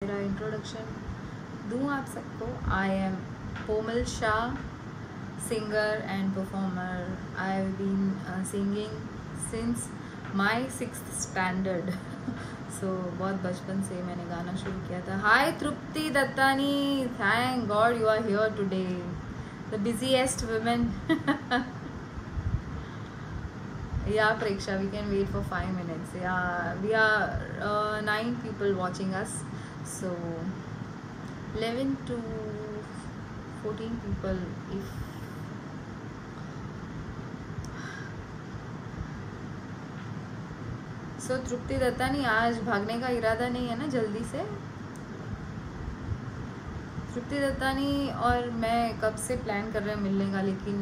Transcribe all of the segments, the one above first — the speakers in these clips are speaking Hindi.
मेरा इंट्रोडक्शन दूँ आप सबको. I am Komal Shah, singer and performer. I have been singing since my 6th standard. So बहुत बचपन से मैंने गाना शुरू किया था. Hi Trupti Dattani, thank God you are here today, the busiest women. Yeah, Preksha, we can wait for 5 minutes. Yeah, we are 9 people watching us. So 11 to 14 people if. So तृप्ति दत्तानी, आज भागने का इरादा नहीं है ना जल्दी से? तृप्ति दत्तानी और मैं कब से प्लान कर रहे हैं मिलने का, लेकिन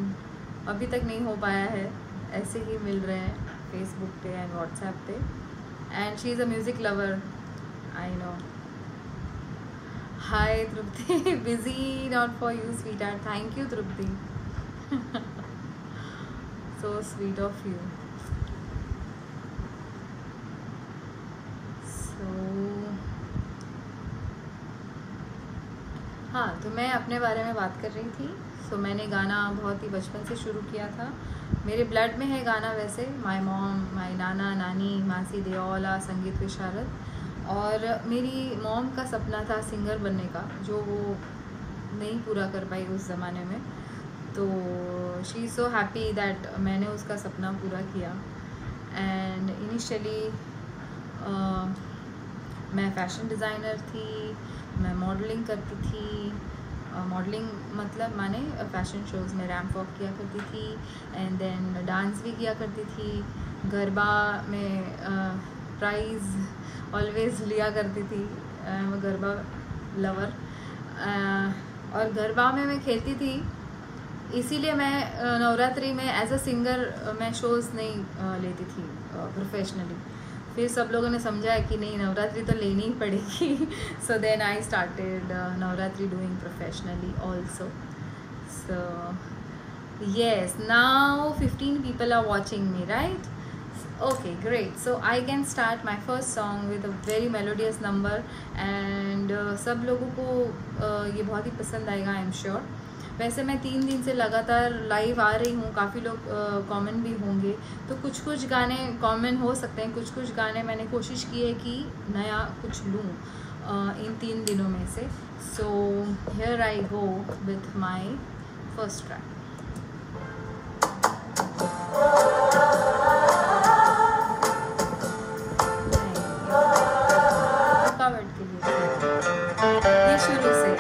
अभी तक नहीं हो पाया है. ऐसे ही मिल रहे हैं फेसबुक पे एंड व्हाट्सएप पे. And she is a music lover, I know. Hi Trupti, busy not for you sweetheart. Thank you Trupti, so sweet of you. So हाँ, तो मैं अपने बारे में बात कर रही थी. सो मैंने गाना बहुत ही बचपन से शुरू किया था. मेरे ब्लड में है गाना वैसे. माई मॉम, माई नाना नानी, मासी दे ऑल आर संगीत विशारद. और मेरी मॉम का सपना था सिंगर बनने का, जो वो नहीं पूरा कर पाई उस ज़माने में. तो she is so happy that मैंने उसका सपना पूरा किया. एंड इनिशियली मैं फ़ैशन डिज़ाइनर थी, मैं मॉडलिंग करती थी. मॉडलिंग मतलब माने फ़ैशन शोज़ में रैम्प वॉक किया करती थी. एंड देन डांस भी किया करती थी. गरबा में प्राइज़ ऑलवेज़ लिया करती थी. मैं गरबा लवर. और गरबा में मैं खेलती थी, इसीलिए मैं नवरात्रि में एज अ सिंगर मैं शोज़ नहीं लेती थी प्रोफेशनली. फिर सब लोगों ने समझा है कि नहीं, नवरात्रि तो लेनी ही पड़ेगी. So then I started Navratri doing professionally also. So yes, now 15 people are watching me, right? Okay, great. So I can start my first song with a very melodious number and सब लोगों को ये बहुत ही पसंद आएगा, आई एम श्योर. वैसे मैं 3 दिन से लगातार लाइव आ रही हूँ. काफ़ी लोग कमेंट भी होंगे, तो कुछ गाने कमेंट हो सकते हैं. कुछ गाने मैंने कोशिश की है कि नया कुछ लूँ इन 3 दिनों में से. So here I go with my first track. रुकावट के लिए ये शुरू से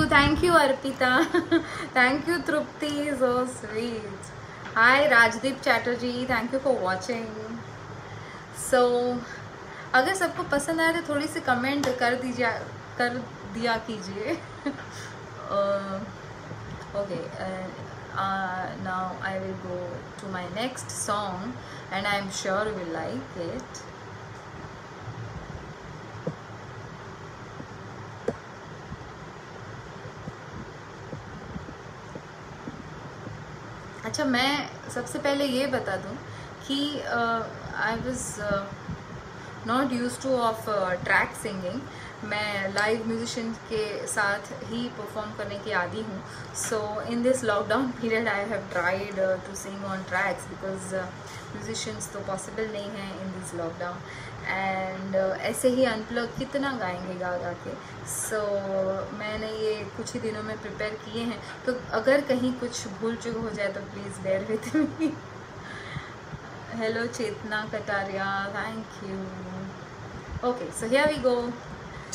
Thank you Arpita. Thank you Trupti, so sweet. Hi Rajdeep Chatterjee, thank you for watching. So अगर सबको पसंद आए तो थोड़ी सी कमेंट कर दिया कीजिए. Okay, now I will go to my next song and I am sure you will like it. अच्छा, मैं सबसे पहले ये बता दूं कि I was not use to off track singing. मैं लाइव म्यूजिशियन के साथ ही परफॉर्म करने की आदी हूँ. So in this lockdown period I have tried to sing on tracks because musicians तो पॉसिबल नहीं हैं इन दिस लॉकडाउन. एंड ऐसे ही अनप्लग कितना गाएंगे गा गा के. सो मैंने ये कुछ ही दिनों में प्रिपेयर किए हैं, तो अगर कहीं कुछ भूल चूक हो जाए तो please bear with me. Hello Chetna Kataria, thank you. Okay, so here we go.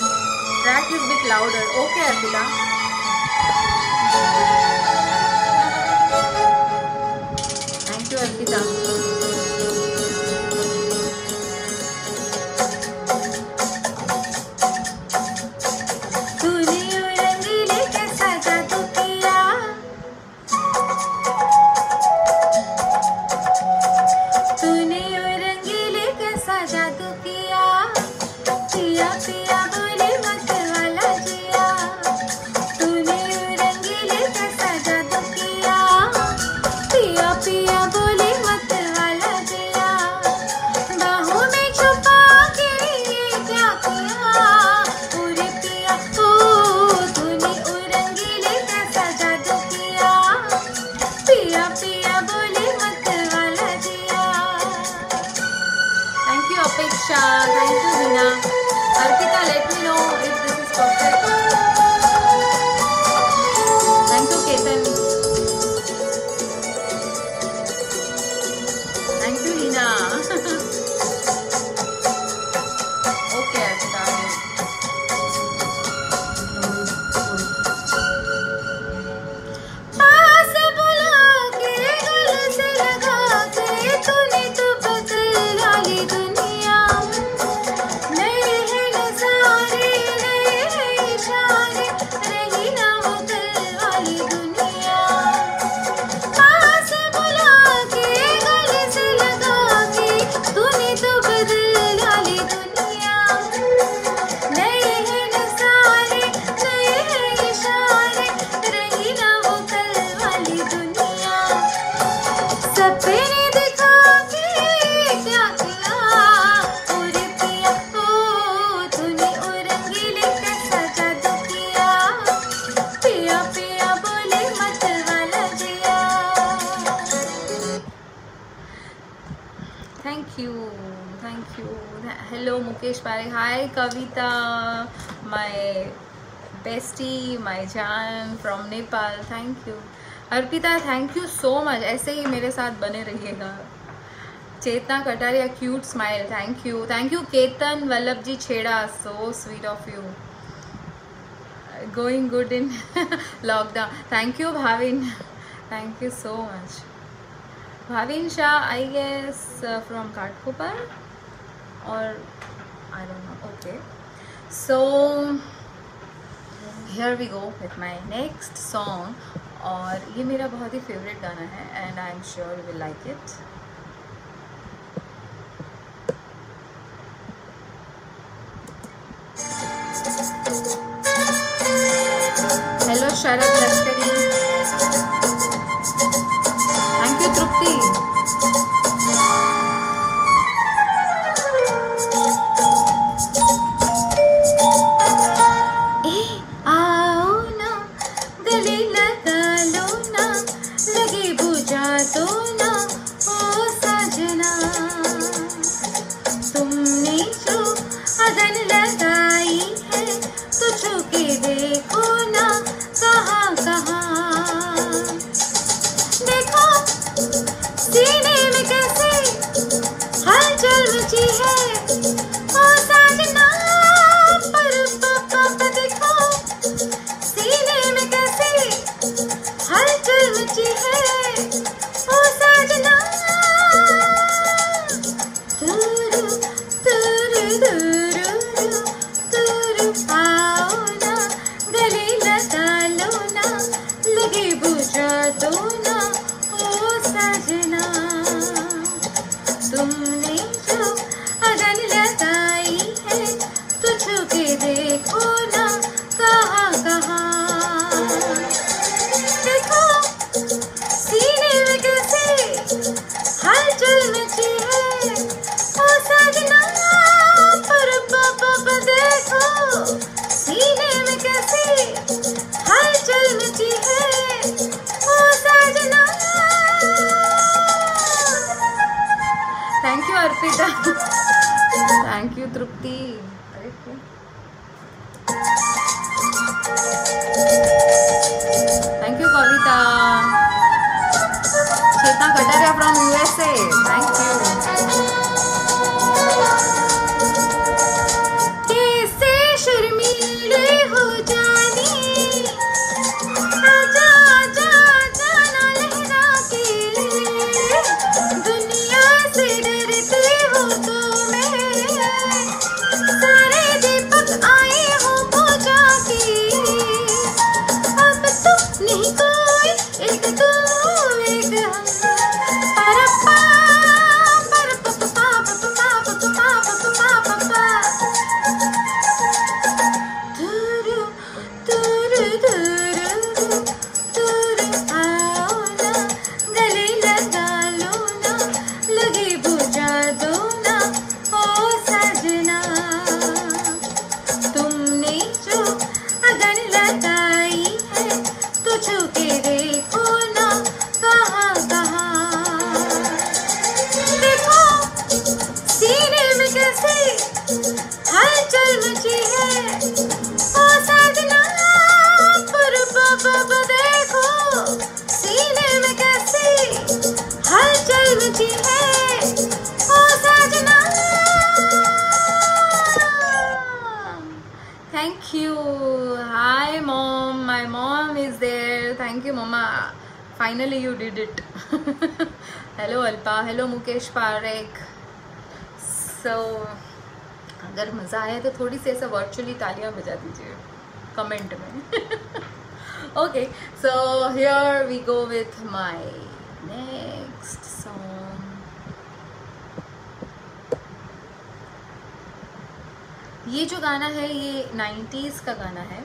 Track is bit louder. Okay Arpita. Thank you Arpita. Hi Kavita, my bestie, my Jan from Nepal. Thank you. Arpita, thank you so much. ऐसे ही मेरे साथ बने रहिएगा. चेतना Kataria, cute smile. Thank you. Thank you Ketan Vallabh ji Chheda. So sweet of you. Going good in lockdown. Thank you Bhavin. Thank you so much. Bhavin Shah, I guess from Katkopar or I don't know. Okay, so here we go with my next song. और ये मेरा बहुत ही फेवरेट गाना है and I'm sure you will like it. Hello Sharad Lashkari. Thank you Trupti. कुत्ती। अरे क्यों? Thank you Kavita. Chetna Kataria from USA, thank you. कैसे शर्मीले हो जानी, आजा आजा आजा ना लहरा के, दुनिया से डरती हो तो मैं, सारे दीपक आए हो बुझा के, अब तो नहीं कोई एक तू एक हम, परप्पा परप्पा पापा पापा पापा पापा पापा, तुरु तुरु तुरु तुरु आओ ना, गले लगा लो ना, लगे बुझा दो ना ओ सजना, तुमने जो अगन लगाई है तो छू के देखो ना कहाँ कहाँ, देखो सीने में कैसे हलचल मची है ओ सजना, पर बाबा देखो सीने में कैसे हलचल मची है ओ सजना। Thank you. Hi mom, my mom is there. Thank you mama. Finally you did it. Hello Alpa, hello Mukesh Parekh. So अगर मज़ा आया तो थोड़ी सी ऐसा वर्चुअली तालियां बजा दीजिए कमेंट में। Okay, so here we go with my next song. ये जो गाना है ये 90s का गाना है,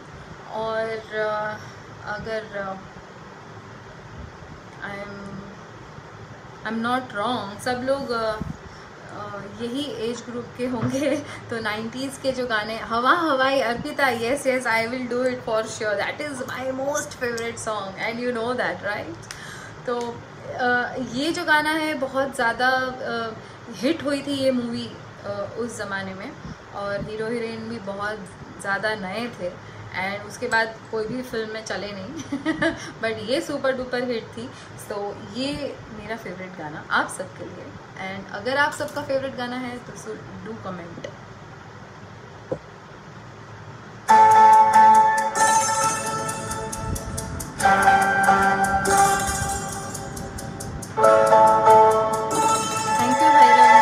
और अगर आई एम नॉट रॉन्ग सब लोग यही एज ग्रुप के होंगे, तो 90s के जो गाने, हवा हवाई Arpita, yes yes I will do it for sure, that is my most favourite song and you know that right. तो ये जो गाना है बहुत ज़्यादा हिट हुई थी ये मूवी उस ज़माने में, और हीरो हीरोइन भी बहुत ज़्यादा नए थे, एंड उसके बाद कोई भी फिल्म में चले नहीं बट ये सुपर डुपर हिट थी। तो ये मेरा फेवरेट गाना आप सबके लिए, एंड अगर आप सबका फेवरेट गाना है तो do comment. Thank you Bhairav.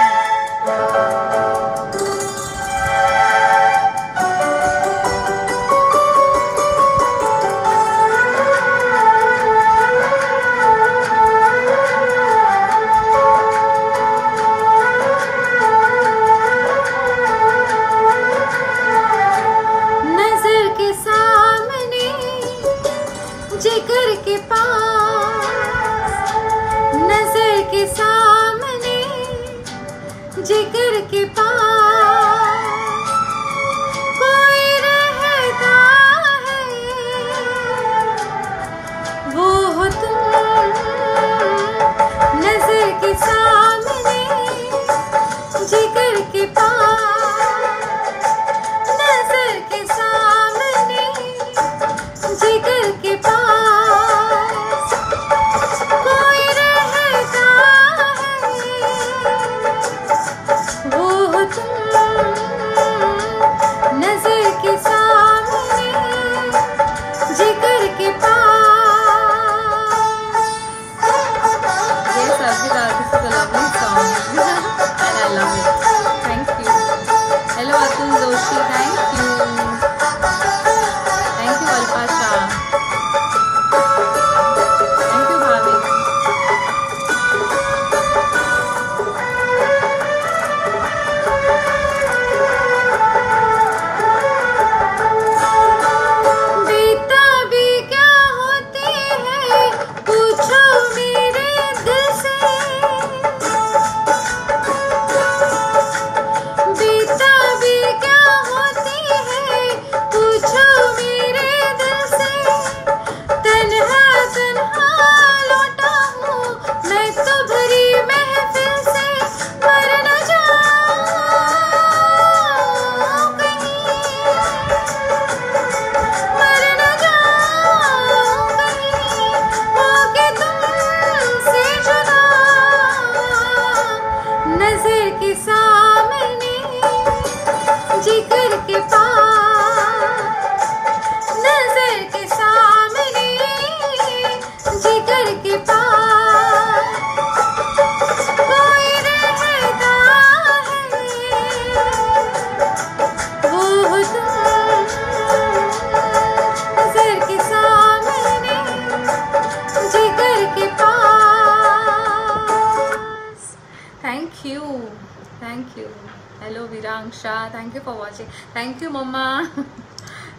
Chirang Shah, thank you for watching, thank you mamma,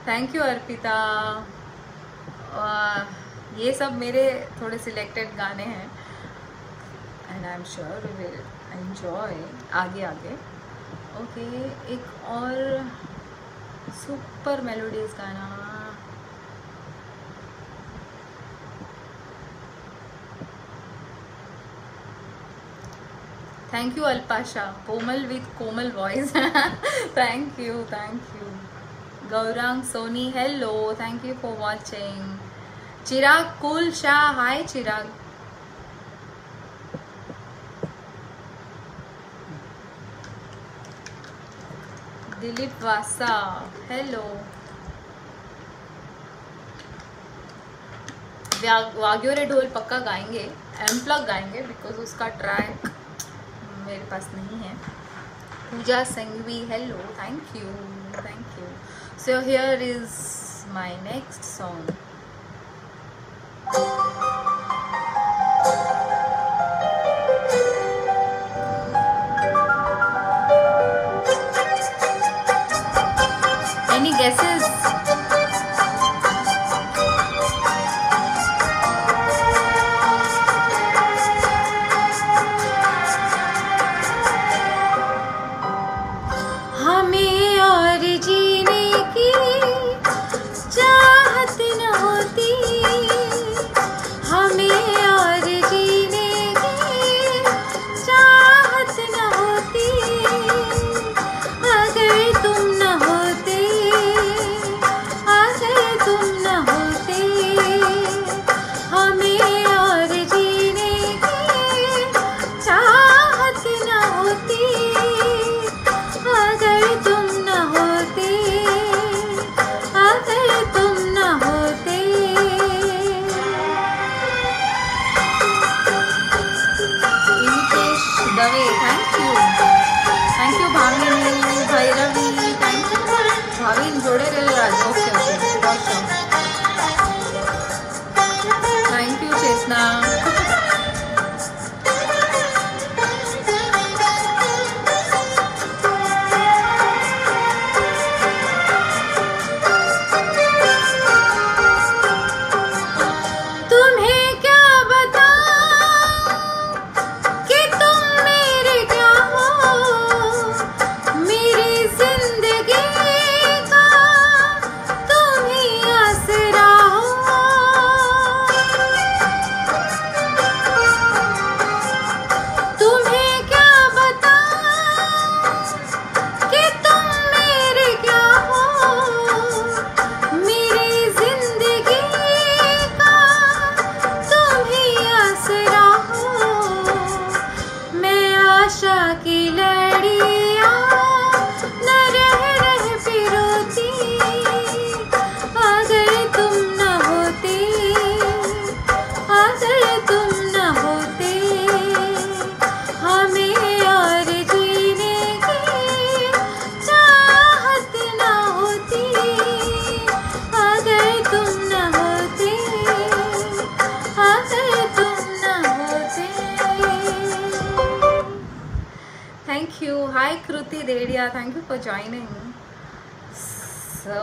thank you Arpita. ये सब मेरे थोड़े सिलेक्टेड गाने हैं and I am sure we will enjoy आगे आगे। ओके, एक और सुपर मेलोडियस गाना। Thank you Alpasha, Komal with Komal voice, thank you thank you. Gaurang Soni, hello, thank you for watching. Chirag Kul Shah, hi Chirag. Dilip Vasa, hello. वाग्योरे ढोल पक्का गाएंगे, अनप्लग गाएंगे बिकॉज उसका ट्रैक मेरे पास नहीं है। Pooja Sanghvi, hello, thank you thank you. So here is my next song. Any guesses? हमें और जीने की चाहत न होती, हमें और जीने की चाहत न होती, अगर तुम न होते, अगर तुम न होते, हमें और जीने की चाहत न होती, अगर तुम न होते, अगर तुम न होते। Inikesh Dave, thank you Bhavini, Bhairavi, thank you Bhavin, जोड़े रहे राज। Okay okay, thank you Chetna. तुम्हें क्या बताऊं कि तुम मेरे क्या हो, मेरी जिंदगी का तुम ही आसरा हो। तुम्हें क्या बताऊं कि तुम मेरे क्या हो, मेरी जिंदगी का तुम ही आसरा हो। मैं आशा की लड़ियां न रह रह पिरोती, अगर तुम न होते, अगर तुम न होते, हमें और जीने की चाहत न होती, अगर तुम न होते, अगर तुम न होते। Thank you, hi Kriti Dedhia, thank you for joining. So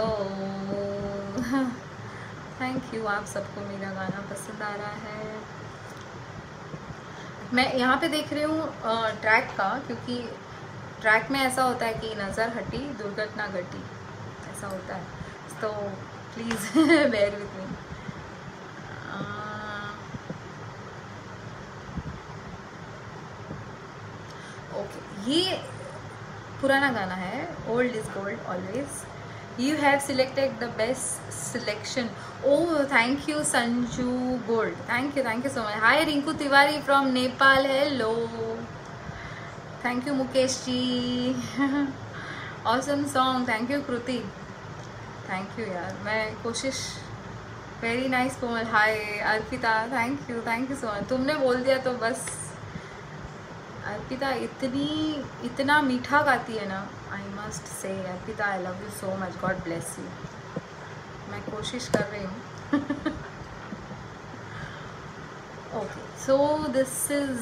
thank you, आप सबको मेरा गाना पसंद आ रहा है। मैं यहाँ पे देख रही हूँ ट्रैक का, क्योंकि ट्रैक में ऐसा होता है कि नज़र हटी दुर्घटना घटी, ऐसा होता है, तो please bear with me. Okay, ये पुराना गाना है, old is gold always. You have selected the best selection. Oh, thank you, Sanju Gold. Thank you so much. Hi, Rinku Tiwari from Nepal. Hello. Thank you, Mukesh ji. Awesome song. Thank you, Kruti. Thank you, यार. मैं कोशिश. Very nice, Komal. Hi, Arpita. Thank you so much. तुमने बोल दिया तो बस. अर्पिता इतना मीठा गाती है ना, I must say. Arpita, I love you so much, God bless you. मैं कोशिश कर रही हूँ। Okay, so this is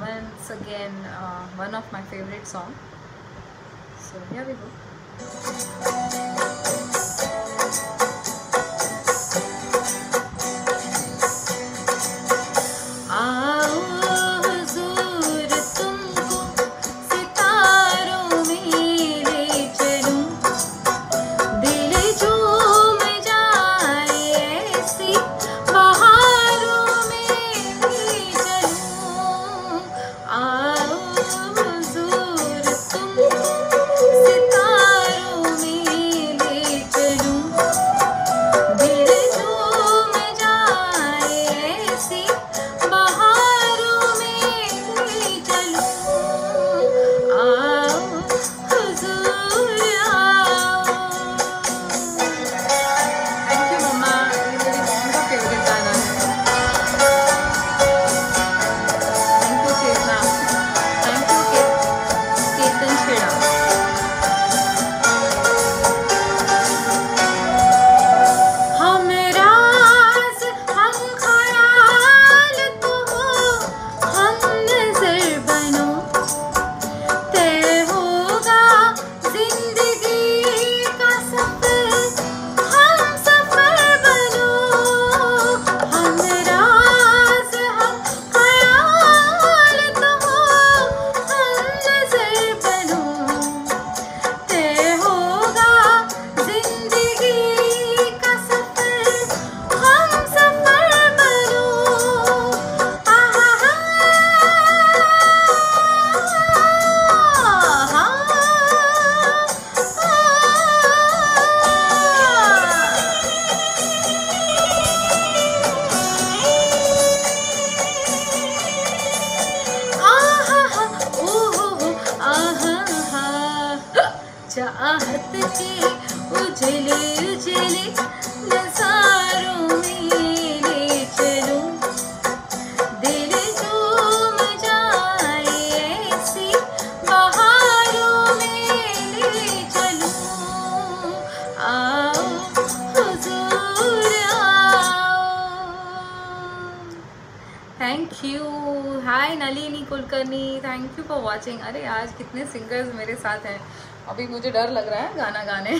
once again one of my favourite song. So here we go. चाहत के उजले उजले नज़ारों में ले चलूं, दिल झूम जाए ऐसी बहारों में ले चलूं। आओ हुजूर आओ। Thank you. Hi Nalini Kulkarni, thank you for watching. अरे आज कितने सिंगर्स मेरे साथ हैं, अभी मुझे डर लग रहा है गाना गाने।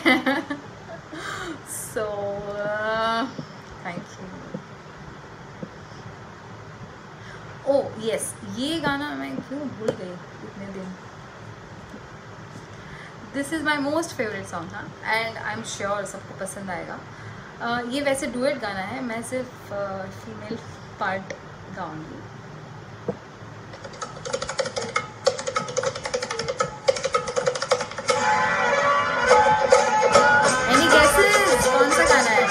सो थैंक यू। ओह यस, ये गाना मैं क्यों भूल गई इतने दिन। This is my most favourite song ना, एंड आई एम श्योर सबको पसंद आएगा। ये वैसे डुएट गाना है, मैं सिर्फ फीमेल पार्ट गाऊंगी। कौन सा गाना है?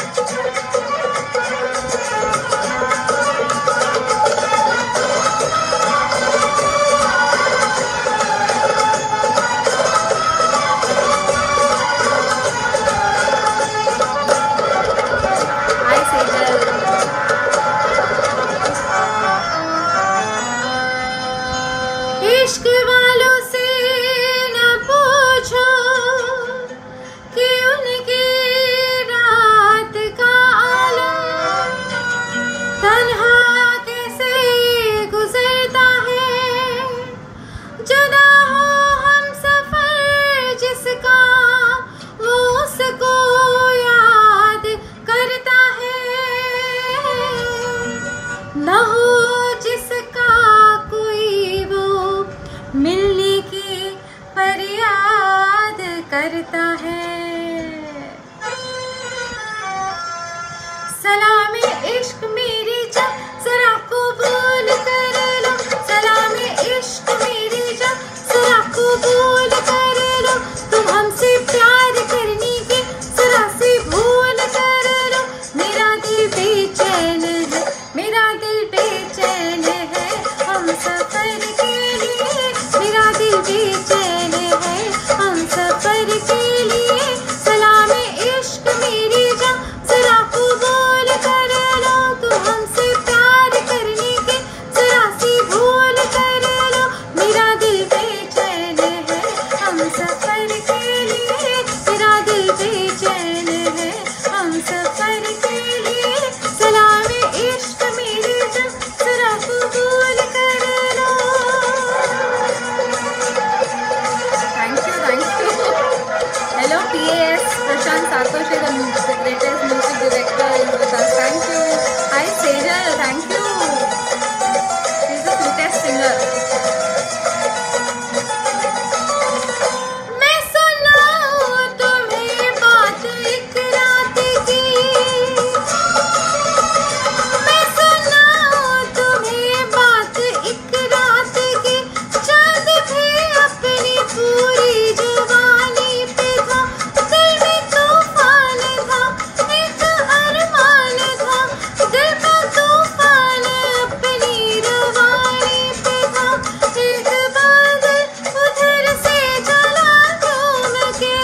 इश्क वालों से न पूछो कि उनकी रात का आलम तन्हा कैसे गुजरता है, जुदा हो हम सफर जिसका वो उसको याद करता है, न हो जिसका कोई वो मिलने की फरियाद करता है। सलामे इश्क मेरी जान जरा कबूल कर लो, सलामे इश्क मेरी जान जरा कबूल कर लो, तुम हमसे प्यार करने की जरा सी भूल कर लो। मेरा दिल बेचैन है, मेरा दिल बेचैन है हम सफर के लिए, मेरा दिल बेचैन है हम सफर के लिए। सलामे इश्क मेरी जान जरा कबूल कर Hello PS, Prashant Satoshi, the greatest music director is with us. Thank you. Hi Sejal, thank you. She's the sweetest singer. मैं सुनाऊं तुम्हें बात एक रात की, मैं सुनाऊं तुम्हें बात एक रात की, चांद भी अपनी पूरी जवानी पे था, दिल में तूफान था, एक अरमान था, दिल में तूफान अपनी रवानी पे था, एक बादल उधर से चला झूम के,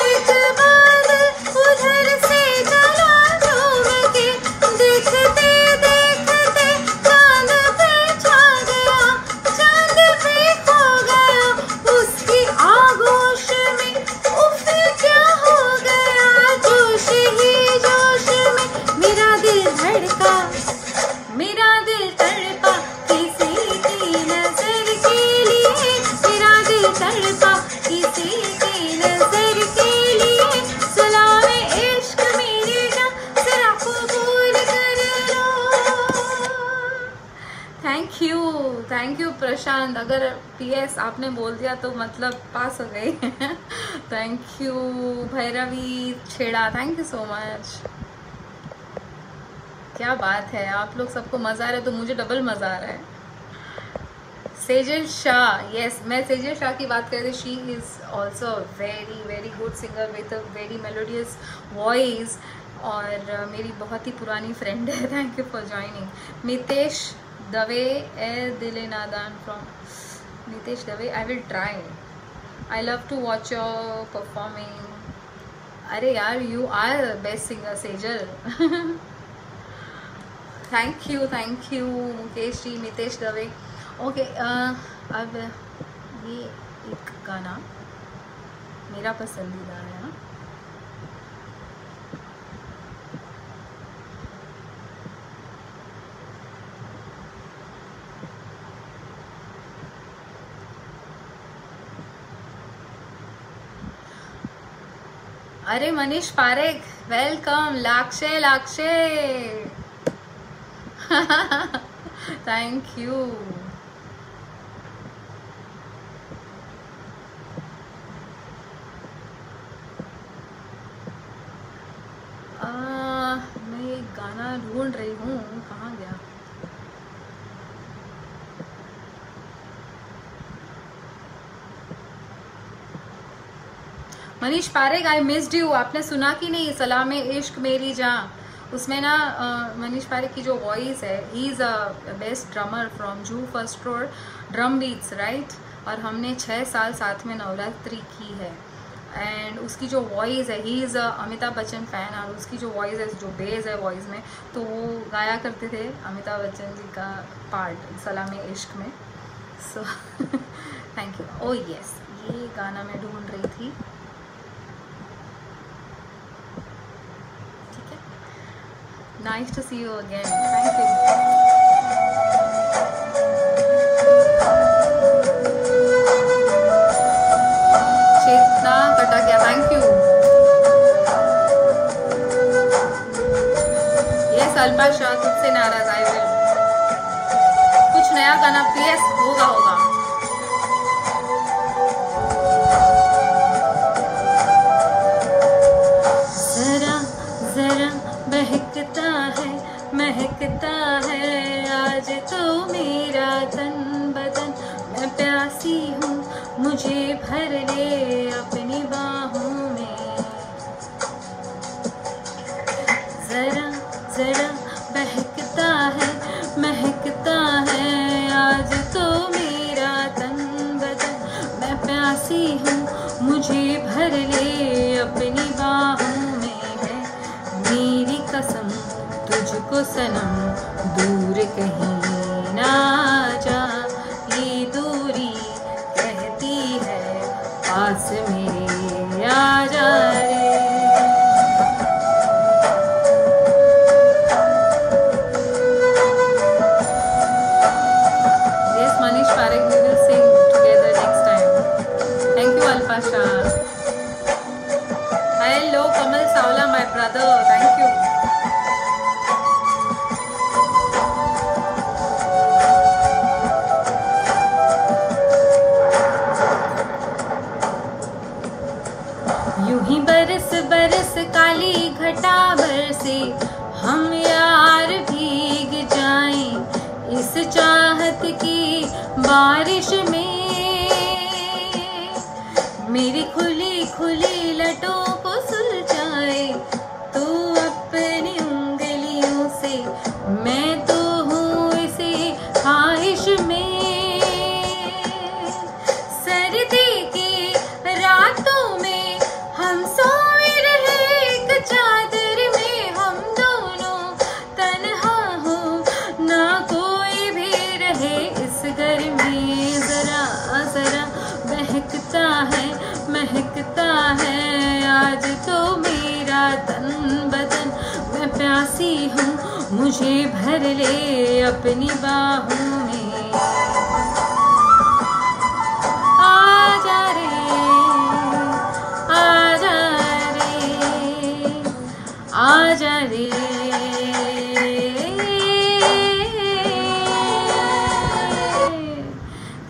एक बादल उधर से चला झूम के, देखते देखते चांद पे छा गया, चांद पे खो गया, उसकी आगोश में उफ क्या हो गया, जोश ही जोश में मेरा दिल धड़का, मेरा दिल तड़पा, किसी की नजर के लिए, मेरा दिल तड़पा, किसी की नजर के लिए, सलामे इश्क मेरी जान जरा कबूल कर लो। थैंक यू प्रशांत। अगर PS आपने बोल दिया तो मतलब पास हो गई। थैंक यू भैरवी छेड़ा, थैंक यू सो मच। क्या बात है, आप लोग सबको मज़ा आ रहा है तो मुझे डबल मज़ा आ रहा है। सेजल शाह, यस, मैं सेजल शाह की बात कर रही थी। She is also very very good singer with a very melodious voice, और मेरी बहुत ही पुरानी फ्रेंड है। Thank you for joining. Mitesh Dave, ए दिले नादान from Mitesh Dave. I will try, I love to watch your performing. अरे यार, you are best singer Sejal. Thank you Mukesh ji, Mitesh Dave. Okay, अब ये एक गाना मेरा पसंदीदा है। अरे Manish Parekh, welcome. लाक्षे लाक्षे, thank you. मैं एक गाना ढूंढ रही हूँ, कहाँ गया? Manish Parekh, I missed you. आपने सुना कि नहीं सलामे इश्क मेरी जान? उसमें ना मनीष पारेख की जो वॉइस है, he is a best drummer from जू first floor drum beats, right? और हमने 6 साल साथ में नवरात्रि की है। एंड उसकी जो वॉइस है, he is a Amitabh Bachchan fan, और उसकी जो वॉइस है, जो बेस है वॉइस में, तो वो गाया करते थे अमिताभ बच्चन जी का पार्ट सलामे इश्क में। सो थैंक यू। ओ यस, ये गाना मैं ढूंढ रही थी। Nice to see you again. Thank you. चेतना कटा गया, थैंक यू। ये अल्पा शाह तुझसे नाराज, आई विल। कुछ नया गाना PS होगा। जरा महकता है आज तो मेरा तन बदन, मैं प्यासी हूँ, मुझे भर ले अपनी बाहों में। जरा महकता है आज तो मेरा तन बदन, मैं प्यासी हूँ, मुझे भर ले अपनी बाहों में। है मेरी कसम तुझको सनम, दूर कहीं ना जा, ये दूरी कहती है पास मेरे आ जा रे। Yes, Manish Parekh, we will sing together next time. Thank you Pasha. Hello Kamal Savla, my brother. Thank you. यूं ही बरस बरस काली घटा बरसे, हम यार भीग जाएं इस चाहत की बारिश में। मेरी खुली खुली लटों को सुलझाए तू अपनी उंगलियों से, मैं तो हूँ इसी ख्वाहिश में। सर्दी की रातों में हम सोए रहे एक चादर में, हम दोनों तन्हा हो ना कोई भी रहे इस घर में। जरा जरा महकता है आज तो मेरा तन बदन, मैं प्यासी हूँ मुझे भर ले अपनी बाहों में। आजा रे आजा रे आजा रे।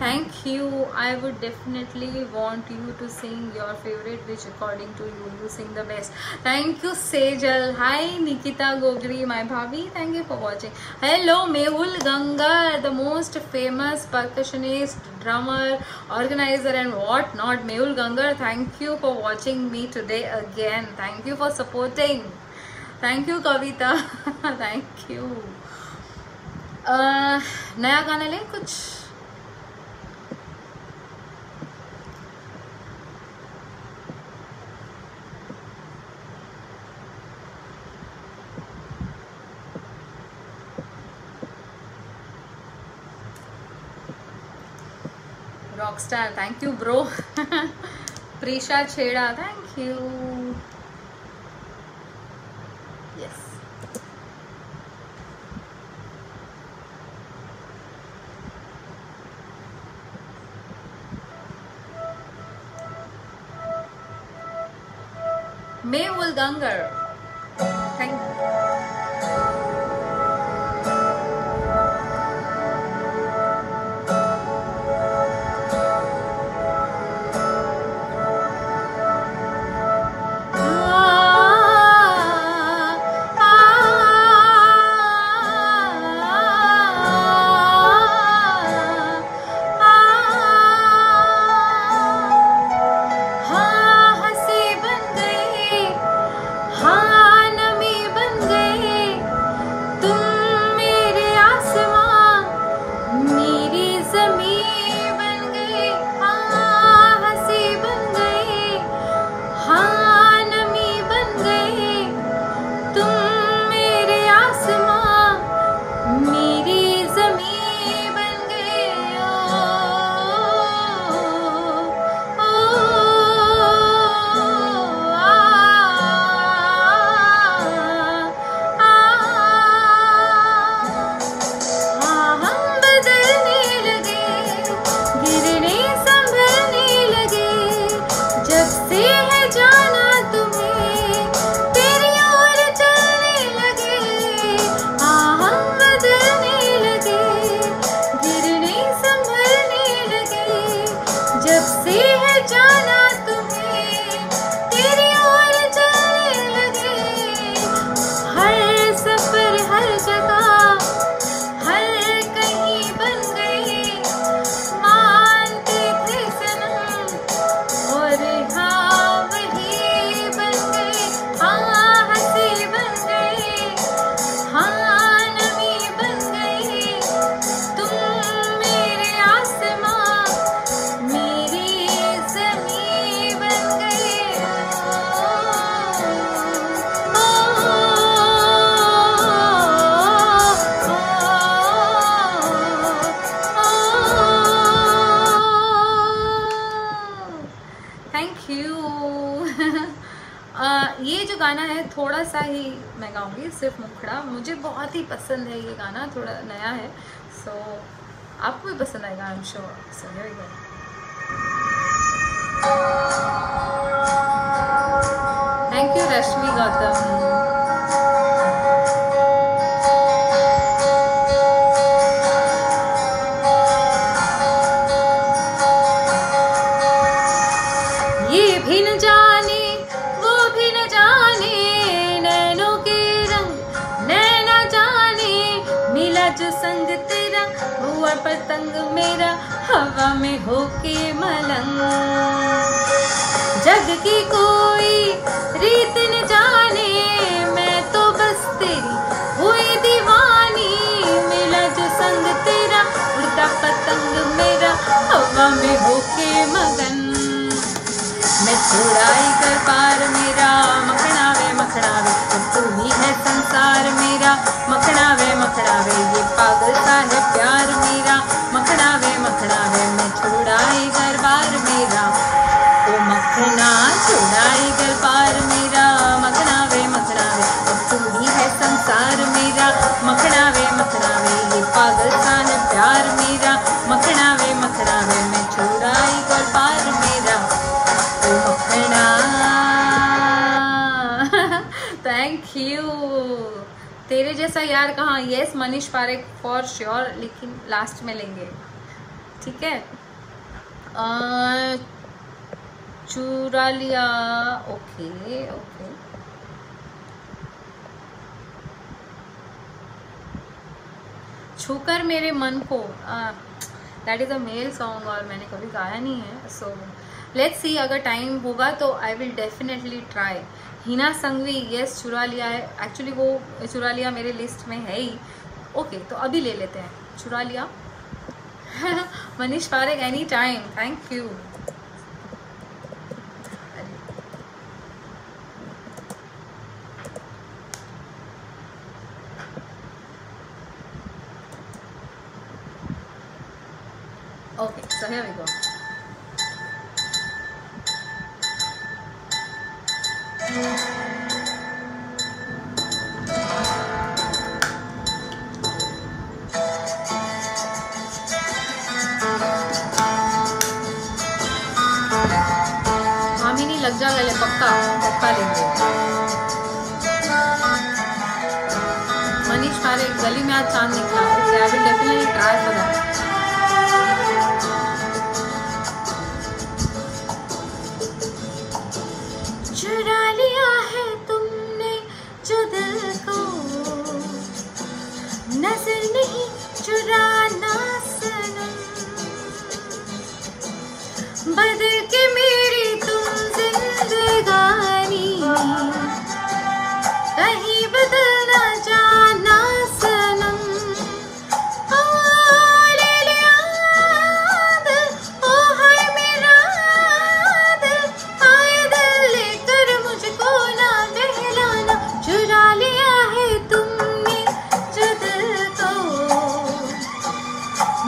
Thank you. I would definitely want you to sing your favorite, which according to you, you sing the best. Thank you Sejal. Hi Nikita Gogri, my bhabi. Thank you for watching. Hello Mehul Gangar, the most famous percussionist, drummer, organizer and what not. Mehul Gangar, thank you for watching me today again. Thank you for supporting. Thank you Kavita. Thank you. नया गाना ले कुछ। Rockstar, thank you bro. Prisha Chheda, thank you. Yes. Mehul Gangar, thank you. ये जो गाना है थोड़ा सा ही मैं गाऊंगी, सिर्फ मुखड़ा। मुझे बहुत ही पसंद है ये गाना, थोड़ा नया है, सो आपको भी पसंद आएगा I am sure. So here we go. Rashmi Gautam. ये भी न जाने वो भी न जाने, नैनों के रंग नैना जाने, मिला जो संग तेरा हुआ पतंग मेरा, हवा में होके मलंग। जग की कोई रीत न जाने, मैं तो बस तेरी हुई दीवानी, मिला जो संग तेरा उड़ता पतंग मेरा, हवा में होके मगन। मैं छुड़ाई कर पार मेरा, मखणावे तू ही है संसार मेरा, मखणावे ये पागल सा है प्यार मेरा, मखणावे मैं छुड़ाई कर पार मेरा, ओ मखना छुड़ाई कर पार मेरा, मखणावे तू ही है संसार मेरा, मखणावे ये पागल सा है प्यार मेरा, मखणावे मैं छुड़ाई कर पार मेरा, थैंक यू। तेरे जैसा यार कहाँ? Yes Manish Parekh for sure, लेकिन लास्ट में लेंगे, ठीक है। चुरा लिया, ओके। छूकर मेरे मन को, that is a male song और मैंने कभी गाया नहीं है, सो लेट्स सी, अगर टाइम होगा तो I will definitely try. Hina Sanghvi, yes चुरा लिया है, एक्चुअली वो चुरा लिया मेरे लिस्ट में है ही, ओके तो अभी ले लेते हैं चुरा लिया। Manish Parekh any time, thank you. Okay so here we go. Bhamini लग जा गले, पक्का लेंगे। मनीष पारेख, गली में आज चांद निकला, आई will definitely try for that. चुरा लिया है तुमने जो दिल को, नजर नहीं चुराना सनम, बदल के मेरी तुम जिंदगानी, कहीं बदल ना जाना सनम। ले लिया दिल, ओ हाय मेरा दिल, आए दिल लेकर मुझको ना बहलाना, चुरा लिया है तुमने जो दिल को,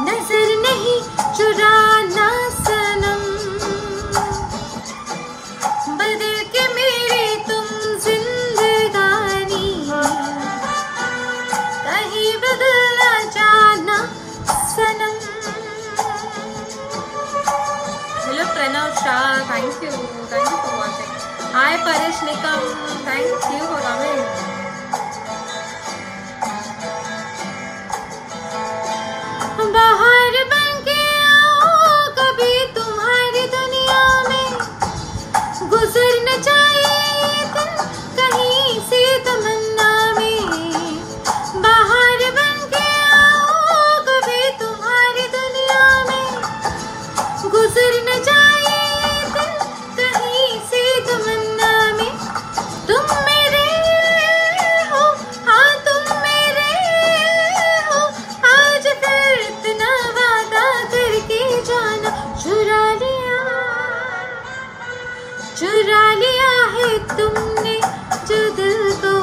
नजर नहीं चुराना सनम, बदल के मेरी तुम जिंदगानी, कहीं बदल ना जाना सनम। Hello Pranav Shah, thank you for watching. Hi Paresh Nikam, thank you for coming. बाहर बन के आओ कभी तुम्हारी दुनिया में, गुजर न जाए दिन कहीं से तमन्ना में, बाहर बन के आओ कभी तुम्हारी दुनिया में, गुजर न जाए दिन कहीं से तमन्ना में। तुम मेरे हो, हाँ तुम मेरे हो, आज फिर इतना वादा करके जाना, चुरा लिया है तुमने जो दिल को,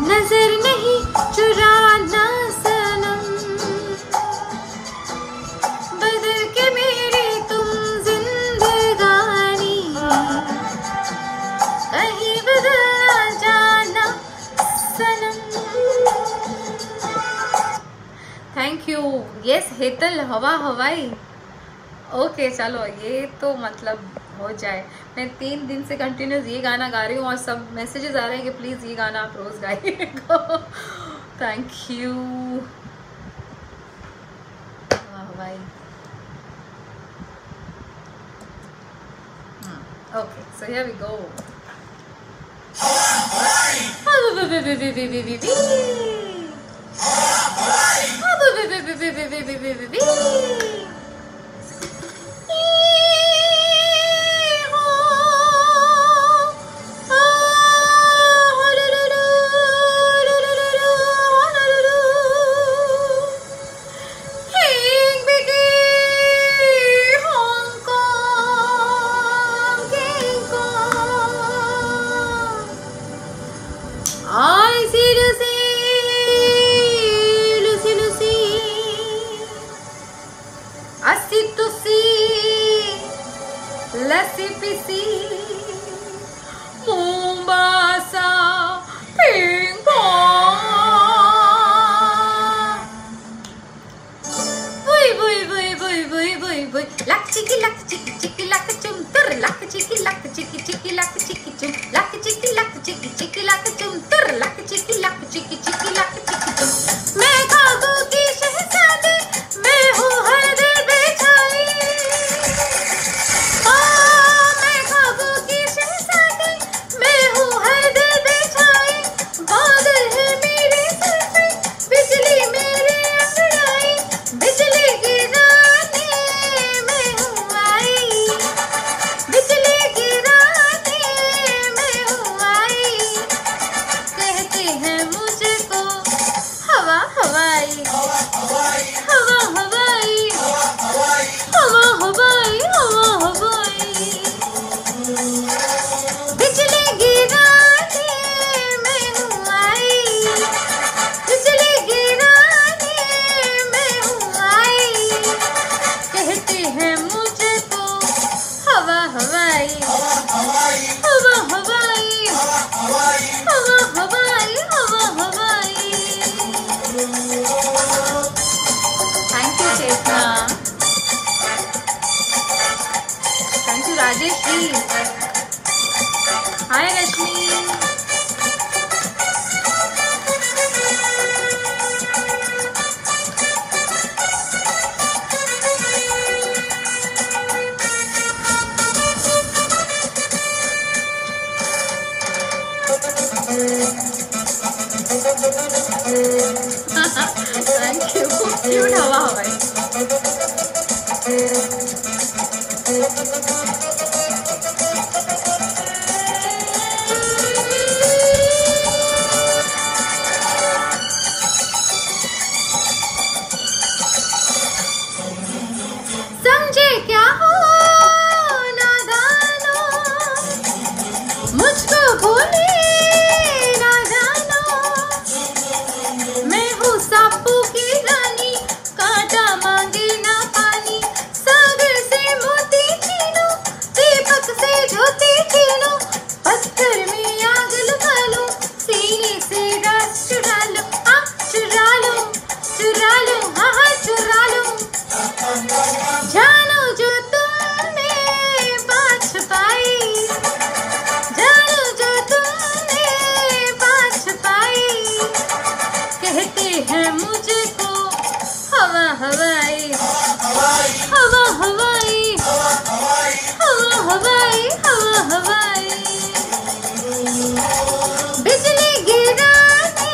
नजर नहीं चुराना सनम, बदल के मेरी तुम जिंदगानी, कहीं बदल ना जाना सनम। Thank you. यस हेतल, हवाई ओके चलो, ये तो मतलब हो जाए। मैं 3 दिन से कंटिन्यूस ये गाना गा रही हूँ और सब मैसेजेस आ रहे हैं कि प्लीज़ ये गाना आप रोज़ गाइएगा। Thank you. वाह भाई। Okay so here we go. I see Lucy, Lucy, Lucy. I see to see, Lassie Pissy, Mombasa, Ping Pong. Boy, boy, boy, boy, boy, boy, boy. Luck chicky, luck chum, luck chicky, luck chicky chum, luck chicky, luck chum, luck chicky, luck chum. मैं खागों की शहजादी, मैं हूँ हर दिल बेचाई। मैं खागों की शहजादी, मैं हूँ हर दिल बेचाई। बादल है मेरे सर पे, बिजली मेरे अंगड़ाई, बिजली गिराने मैं हूँ आई, बिजली गिराने मैं हूँ आई। कहते हैं मुझको हवा हवाई, हवा हवाई, हवा हवाई, हवा हवाई, हवा हवाई। बिजली गिराने मैं हूँ आई, बिजली गिराने मैं हूँ आई। कहते हैं मुझको हवा हवाई, हवा हवाई, हवा हवाई, हवा हवाई, हवा हवाई। Thank you Chetna, thank you Rajesh ji. Hi Rashmi. Thank you, cute हवा हवाई। समझे क्या हो नादानो, मुझको भूले ना जानो। मैं हूँ सापू की रानी, कांटा मांगे ना पानी। सागर से मोती छीनो, दीपक से ज्योति छीनो, पत्थर में आग लगा लो, सीने से रस चुरा लो, चुरा लो, चुरा लो, हाँ चुरा लो। जानो जो तुमने पाँच पाई, जानो जो तुमने पाँच पाई। कहते हैं मुझको हवा हवाई, हवा हवाई, हवा हवाई, हवा हवाई। बिजली गिराने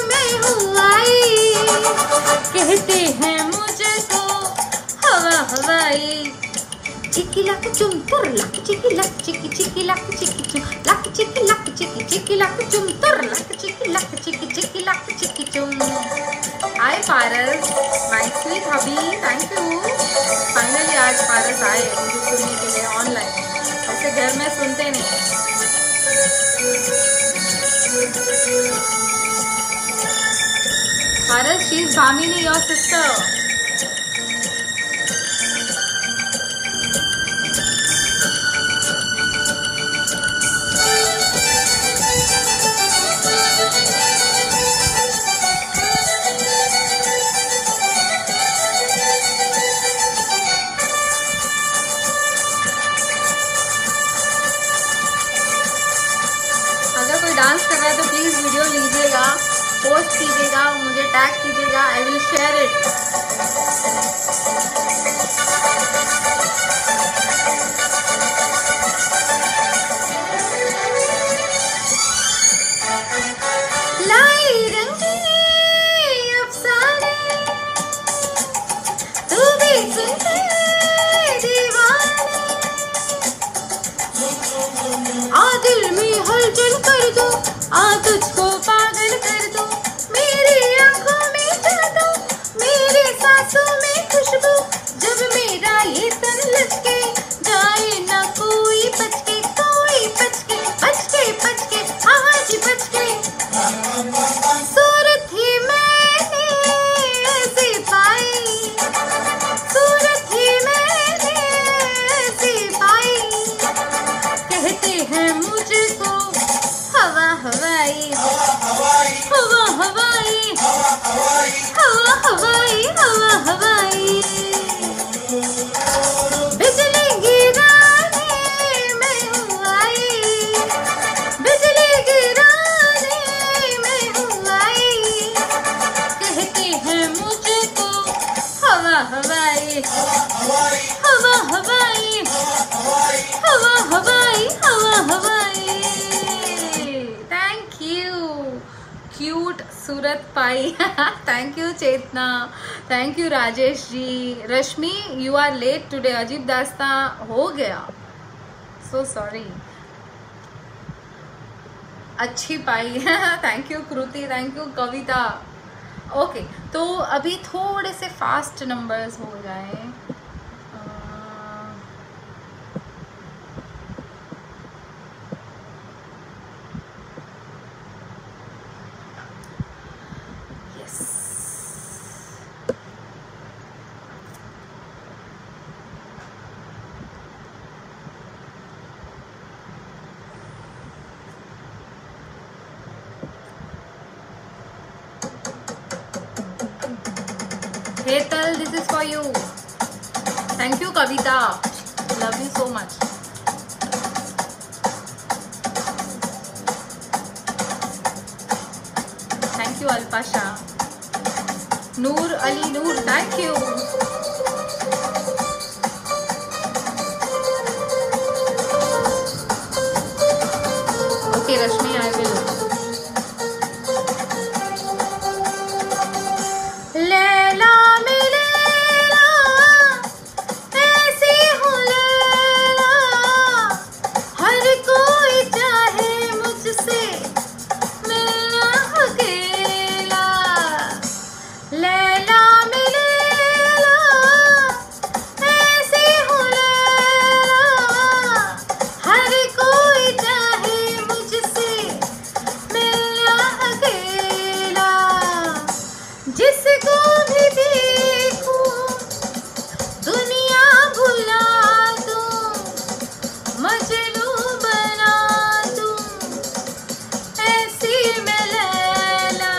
मैं हूँ आई, कहते हैं मुझको हवा हवाई। चिकी लक चुम तुर लक चिकी लक चिकी चिकी लक चिकी चुम लक चिकी चिकी लक चुम तुर लक चिकी लक चिकी चुम। Hi Paras, my sweet hubby, thank you. Finally आज पारस आए मुझे सुनने के लिए ऑनलाइन, ऐसे घर में सुनते नहीं। Paras, she is Bhamini your sister. रहा है तो प्लीज वीडियो लीजिएगा, पोस्ट कीजिएगा, मुझे टैग कीजिएगा, आई विल शेयर इट। तुझको पागल कर दो, मेरी आंखों में जादू, मेरे सांसों में खुशबू, जब मेरा ये तन लचके जाए ना कोई बचके, कोई बचके बचके बचके आज बचके। सूरत ही मैंने ऐसी पाई, सूरत ही मैंने ऐसी पाई, कहते हैं मुझको हवा हवाई, हवा हवाई, हवा हवाई, हवा हवाई। बिजली गिराने में हूँ आई, बिजली गिराने में हूँ आई, कहते हैं मुझको हवा हवाई, हवा हवाई, हवा हवाई, हवा हवाई। क्यूट सूरत पाई। Thank you Chetna, thank you Rajesh ji. Rashmi you are late today, अजीब दास्तां हो गया, सो सॉरी। अच्छी पाई। Thank you Kriti, thank you Kavita. Okay तो अभी थोड़े से फास्ट नंबर्स हो जाए। Hetal, this is for you. Thank you Kavita, love you so much. Thank you Alpasha. Noor Ali Noor, thank you. Okay Rashmi, I will. Laila मिलेला ऐसी हूँ लैला, हर कोई चाहे मुझसे मिलना अकेला। लैला मिलेला ऐसी हूँ लैला, हर कोई चाहे मुझसे मिलना अकेला। जिसको भी देखूं दुनिया भुला दूं, मजनू बना दूं, ऐसी मैं लैला।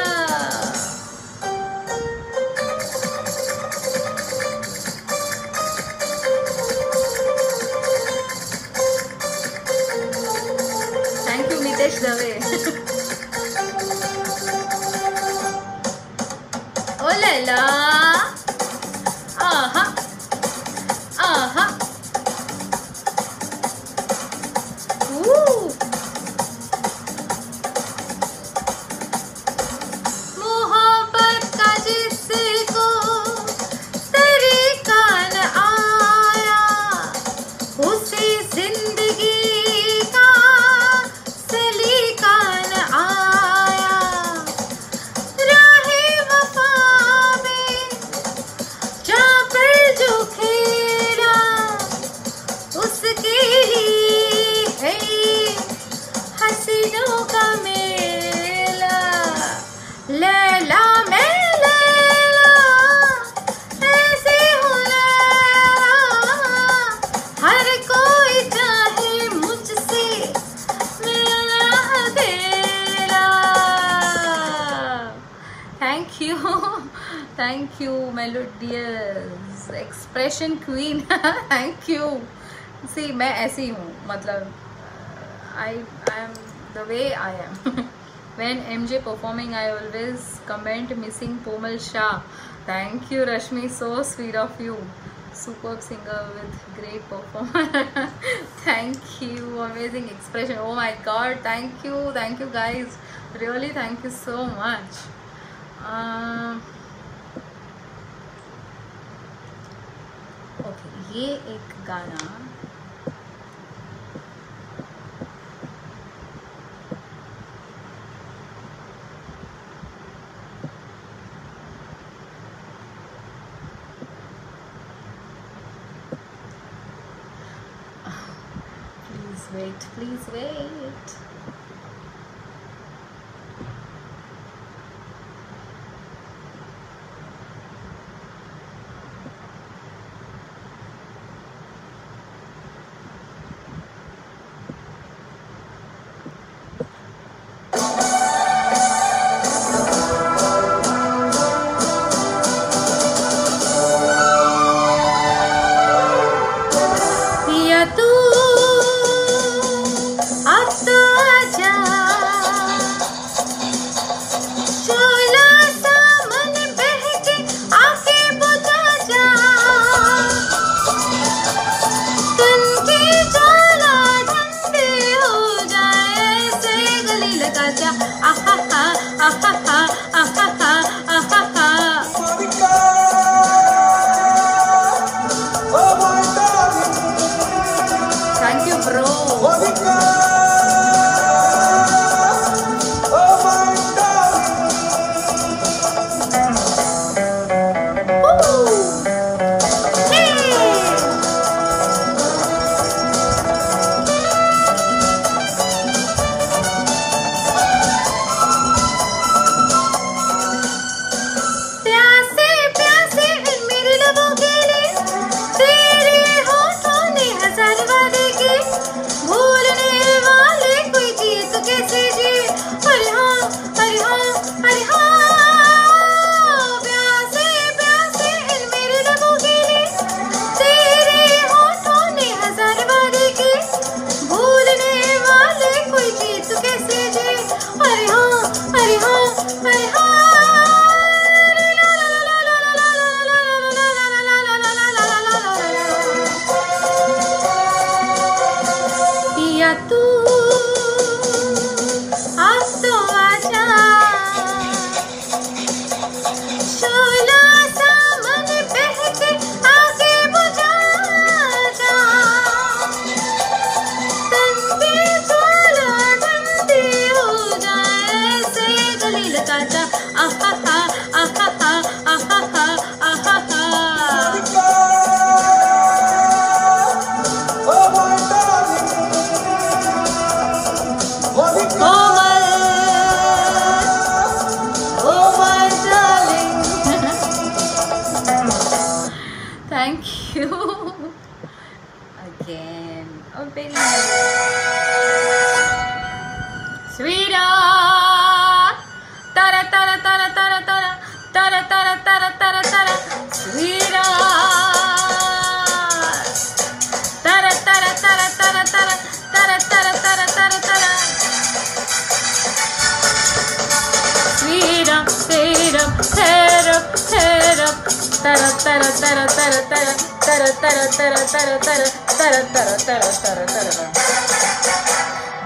Thank you Nitesh Dave. ओ लैला, आहा आहा, मोहब्बत का जिसको तरीका न आया, उसे जिंदगी का सलीका न आया। राहे वफा में जा पर जो खेला, उसके लिए है हसीनों का मेला। लैला मैं लैला ऐसे हूँ लैला, हर कोई चाहे मुझसे मिलना अकेला। Thank you melodious expression queen. Thank you. See मैं ऐसी हूँ, मतलब I am the way I am. When MJ performing, I always comment missing Pomal Shah. Thank you, Rashmi. So sweet of you. Superb singer with great performance. Thank you. Amazing expression. Oh my God. Thank you. Thank you, guys. Really, thank you so much. Okay, ये एक गाना please wait.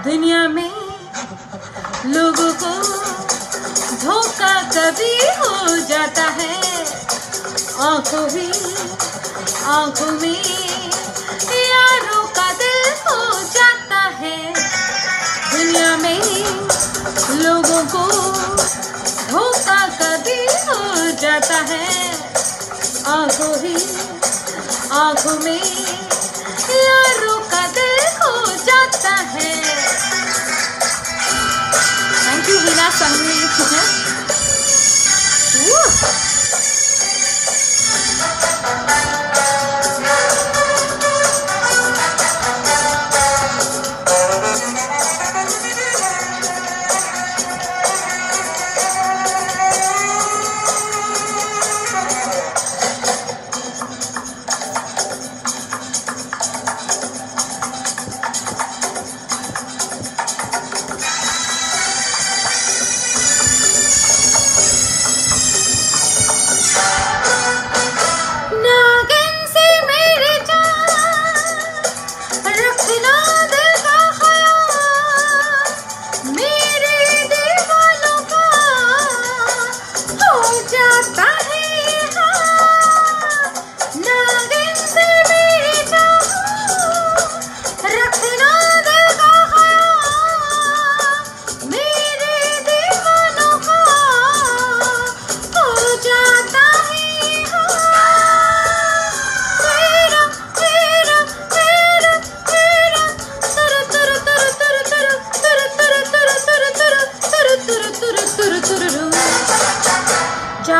दुनिया में लोगों को धोखा कभी हो जाता है, आंखों में यारों का दिल हो जाता है। दुनिया में लोगों को धोखा कभी हो जाता है, आंखों में यारों का दिल हो जाता है। थैंक यू वीना संगीत।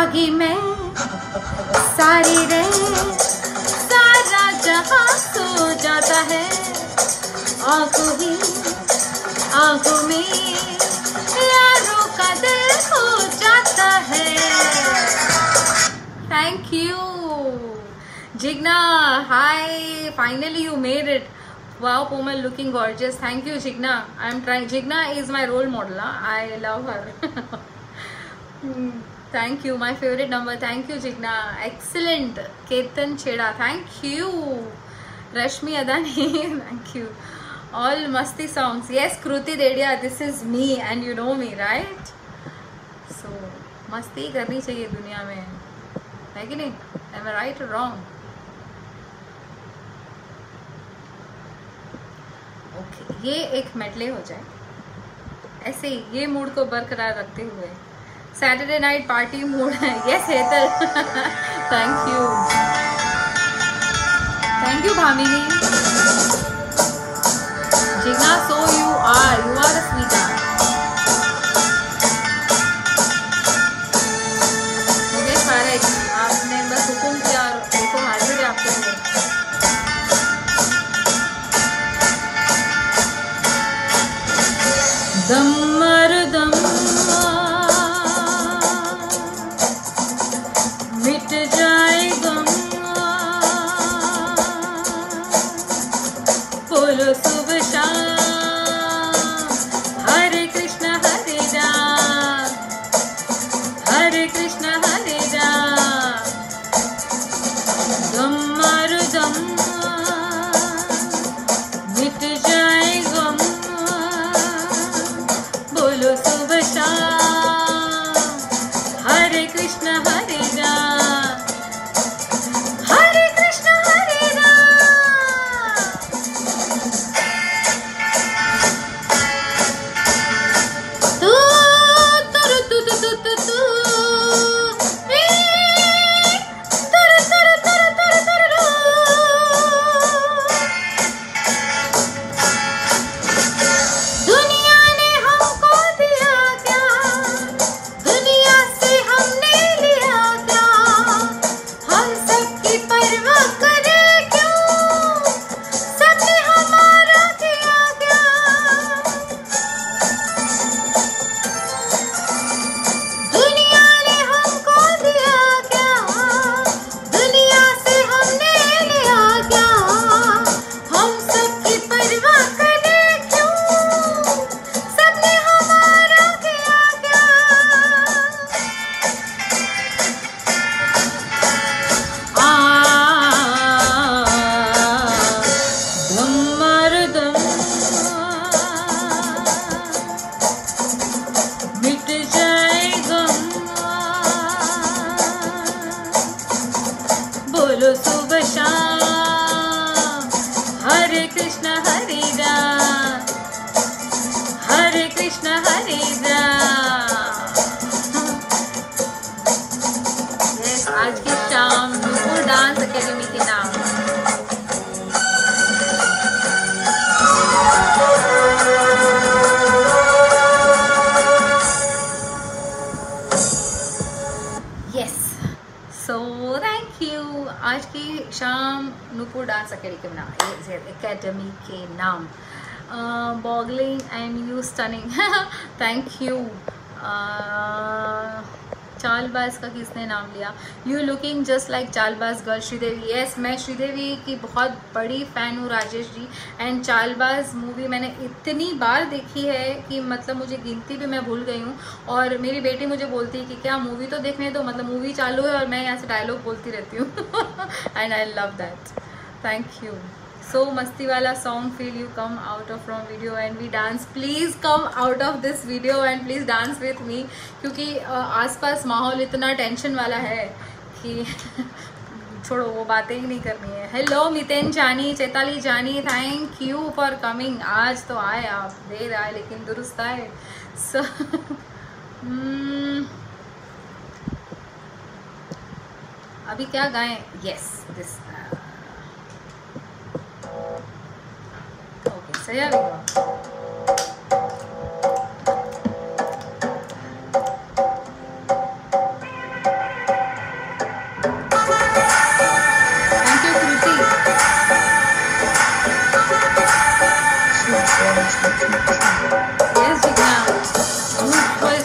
जागी मैं सारी रात, सारा जहां सो जाता है, आंखों में यारों का दिल खो जाता है। Thank you Jigna, hi, finally you made it. Wow, Pomal, looking gorgeous. Thank you, Jigna. I'm trying. Jigna is my role model. I love her. Thank you. My favorite number. Thank you, Jigna. Excellent. Ketan Cheda. Thank you. Rashmi Adani. Thank you. All Masti songs. Yes, Kruti Dedia. This is me, and you know me, right? So, मस्ती करनी चाहिए दुनिया में, है कि नहीं? Am I right or wrong? Okay, ये एक मेडले हो जाए ऐसे ही, ये मूड को बरकरार रखते हुए। सैटरडे नाइट पार्टी मूड है। Yes Hetal, thank you Bhamini. Jigna, so you are a sweetheart. मुझे सारे आपने बस हुक्म किया और देखो हाजिर है आपके लिए। दम मर दम मिट जाए गम, बोलो सुबह शाम हरे कृष्ण हरे राम, हरे कृष्ण हरे राम। दम मर दम मिट जाए गम, बोलो सुबह शाम हरे कृष्ण हरे राम, हरे कृष्ण हरे राम। तू तुरु तु तु तु तु तू वी तुरु तुरु तुरु तुरु तुरु। दुनिया ने हमको दिया क्या, दुनिया से हमने लिया क्या, हम सबकी परवाह करें क्यों, सबने हमारा किया क्या। दुनिया ने हमको दिया क्या, दुनिया से हमने लिया क्या, हम सबकी परवाह करें क्यों, सबने हमारा किया क्या। दम मर दम मिट जाए गम, बोलो सुबह शाम हरे कृष्ण हरे राम, हरे कृष्ण हरे राम। Yes, आज की शाम नूपुर डांस अकेडमी के नाम। Yes, so thank you. आज की शाम नूपुर डांस अकेडमी के नाम। Boggling and you stunning. Thank you. Chaalbaaz का किसने नाम लिया? You looking just like Chaalbaaz girl Sridevi. Yes, मैं श्रीदेवी की बहुत बड़ी फ़ैन हूँ राजेश जी। एंड चालबाज मूवी मैंने इतनी बार देखी है कि मतलब मुझे गिनती भी मैं भूल गई हूँ। और मेरी बेटी मुझे बोलती है कि क्या मूवी तो देखने दो, मतलब मूवी चालू है और मैं यहाँ से डायलॉग बोलती रहती हूँ। And I love that. Thank you. So मस्ती वाला song, feel you come out of from video and we dance. Please come out of this video and please dance with me, क्योंकि आसपास माहौल इतना टेंशन वाला है कि छोड़ो, वो बातें ही नहीं करनी है। हेलो मितेन जानी, चैताली जानी, थैंक यू फॉर कमिंग। आज तो आए आप, देर आए लेकिन दुरुस्त आए। सो अभी क्या गाएं? यस, दिस ओके, सही आ गया।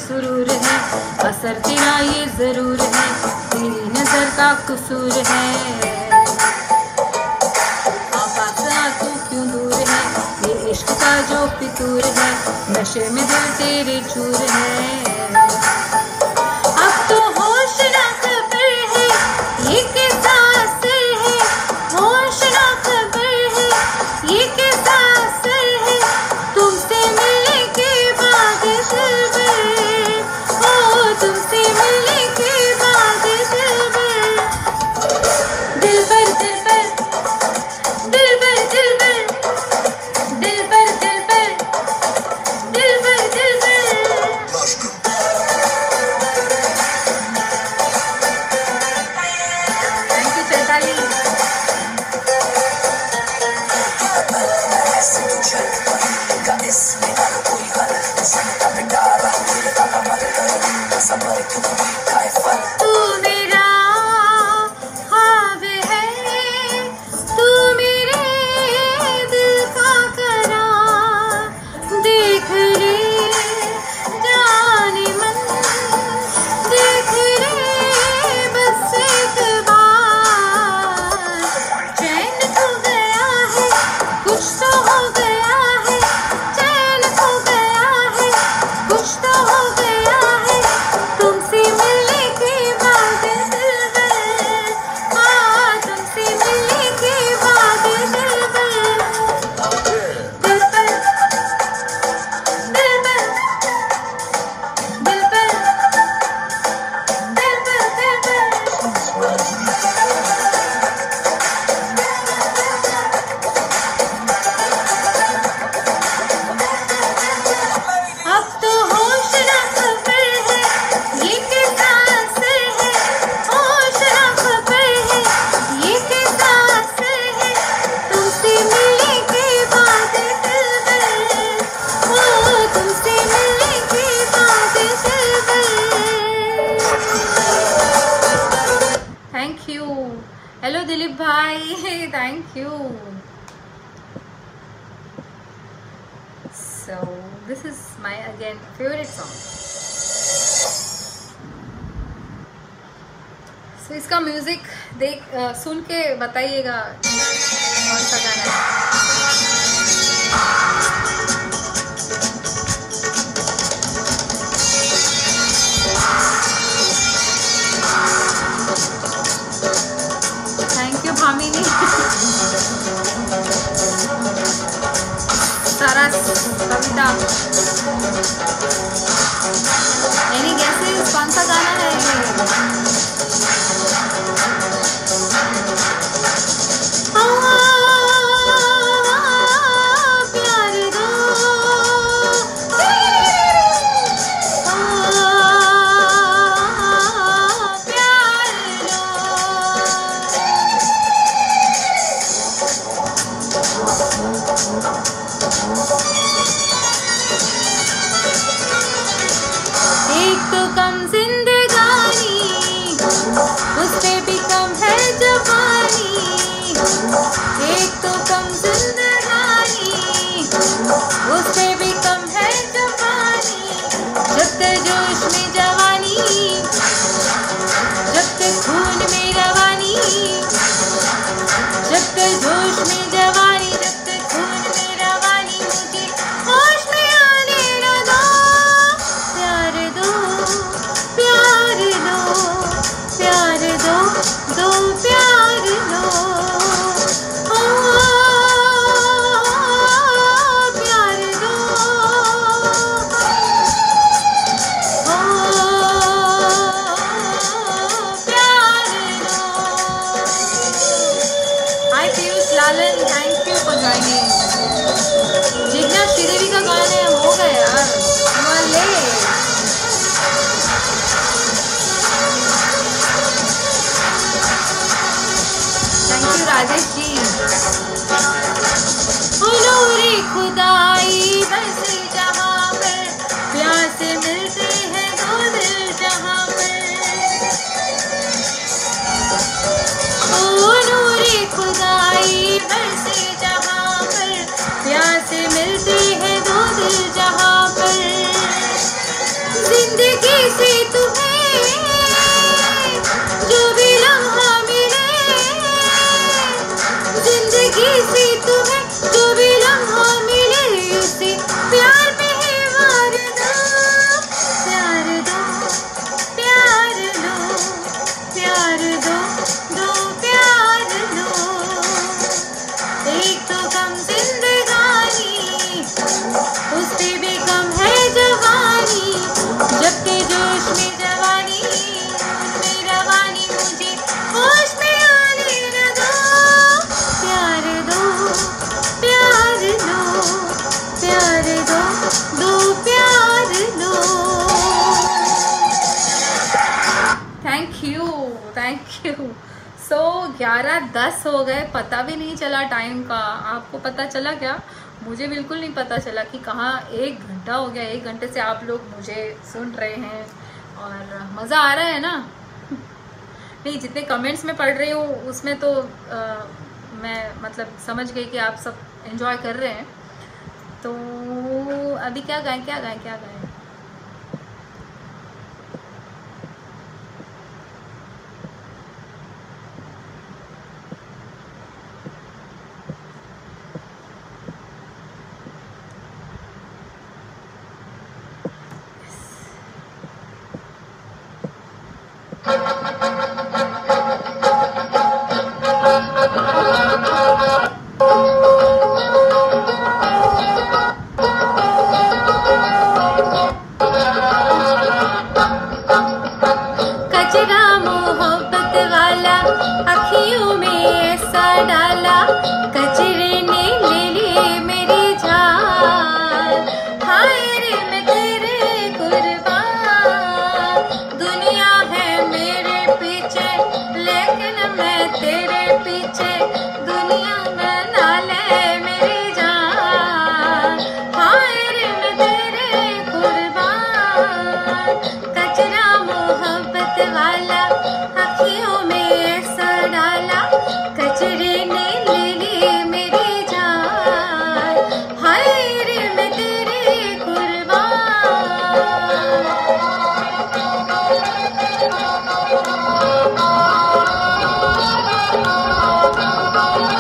सुरूर है, असर तेरा ये जरूर है, तेरी नजर का कसूर है। तू क्यों दूर है, ये इश्क का जो फितूर है, नशे में दिल तेरे चूर है। अब तो होश ना खबर है, ये कैसा असर है, होश ना खबर है, ये कैसा असर है, तुमसे मिलने के बाद तुमसे मिलने के बाद दिल पर दिल पर दिल पर दिल पर दिल पर दिल पर दिल पर दिल पर। Thank you Chaitali. तू मेरा ख्वाब है, तू मेरे दिल का करार, देख रे जाने मन, देख रे बस एक बार। चैन खो गया है, कुछ तो हो गया है, चैन खो गया है, कुछ तो हो गया है, तुमसे मिलने के बाद तुमसे मिलने के बाद दिल पर दिल पर दिल पर दिल पर दिल पर। अब तो होश ना खबर है, ये कैसा असर है, होश ना खबर है, ये कैसा असर है, तुमसे मिलने के बाद तुमसे मिलने के बाद थैंक यू। हेलो दिलीप भाई, thank you. So this is my again favorite song. So इसका म्यूजिक सुन के बताइएगा कौन सा गाना है। थैंक यू भामिनी। सारा कविता। एनी गेसेस कौन सा गाना है ये? प्यार दो, प्यार एक तो कम जिंदगानी, उस पे भी कम है जवानी। एक तो कम जिंदगानी, उस पे भी कम है जवानी। जब तक जोश में जवानी, जब तक खून में रवानी, जब तक जोश में जवानी, जब तक खून में रवानी, मुझे होश में आने न दो। प्यार दो, प्यार दो, प्यार दो, दो प्यार दो। प्यार दो, प्यार दो। Hi Piyush Lalan, thank you for joining. जिज्ञा श्रीदेवी का गाना है, हो गया यार, ले। Thank you Rajesh ji. नूरे खुदाई बस जहाँ पर, प्यार से मिलते हैं दो दिल जहाँ पर। नूरे खुदाई बस जहाँ पर, प्यार से मिलते हैं जहाँ पर जिंदगी से तुम्हें जो भी लम्हा मिले, जिंदगी से तुम्हें जो भी लम्हा मिले उसे प्यार में ही मार दो, प्यार दो, प्यार लो, प्यार दो, दो प्यार लो। एक तो कम जिंदगानी, उस पे भी कम है जवानी, जबकि जोश में जवानी में रवानी मुझे होश में आने न दो। प्यार दो, प्यार लो, प्यार दो, दो प्यार लो। Thank you, thank you. So 11:10 हो गए, पता भी नहीं चला टाइम का। आपको पता चला क्या? मुझे बिल्कुल नहीं पता चला कि कहाँ 1 घंटा हो गया। 1 घंटे से आप लोग मुझे सुन रहे हैं और मज़ा आ रहा है ना? नहीं, जितने कमेंट्स में पढ़ रही हूँ उसमें तो मैं मतलब समझ गई कि आप सब एंजॉय कर रहे हैं। तो अभी क्या गाएं, क्या गाएं, क्या गाएं? कचरा मोहब्बत वाला अखियों में ऐसा डाला, कचरे ने ले ली मेरी जान। हाय रे मैं तेरे कुर्बान, दुनिया है मेरे पीछे लेकिन मैं तेरे पीछे, दुनिया में ना ले मेरी जान। हाय रे मैं तेरे कुर्बान, कचरा मोहब्बत वाला अखियों में ऐसा डाला, कचरे ने ले ली मेरी जान। हाय रे मैं तेरे कुर्बान।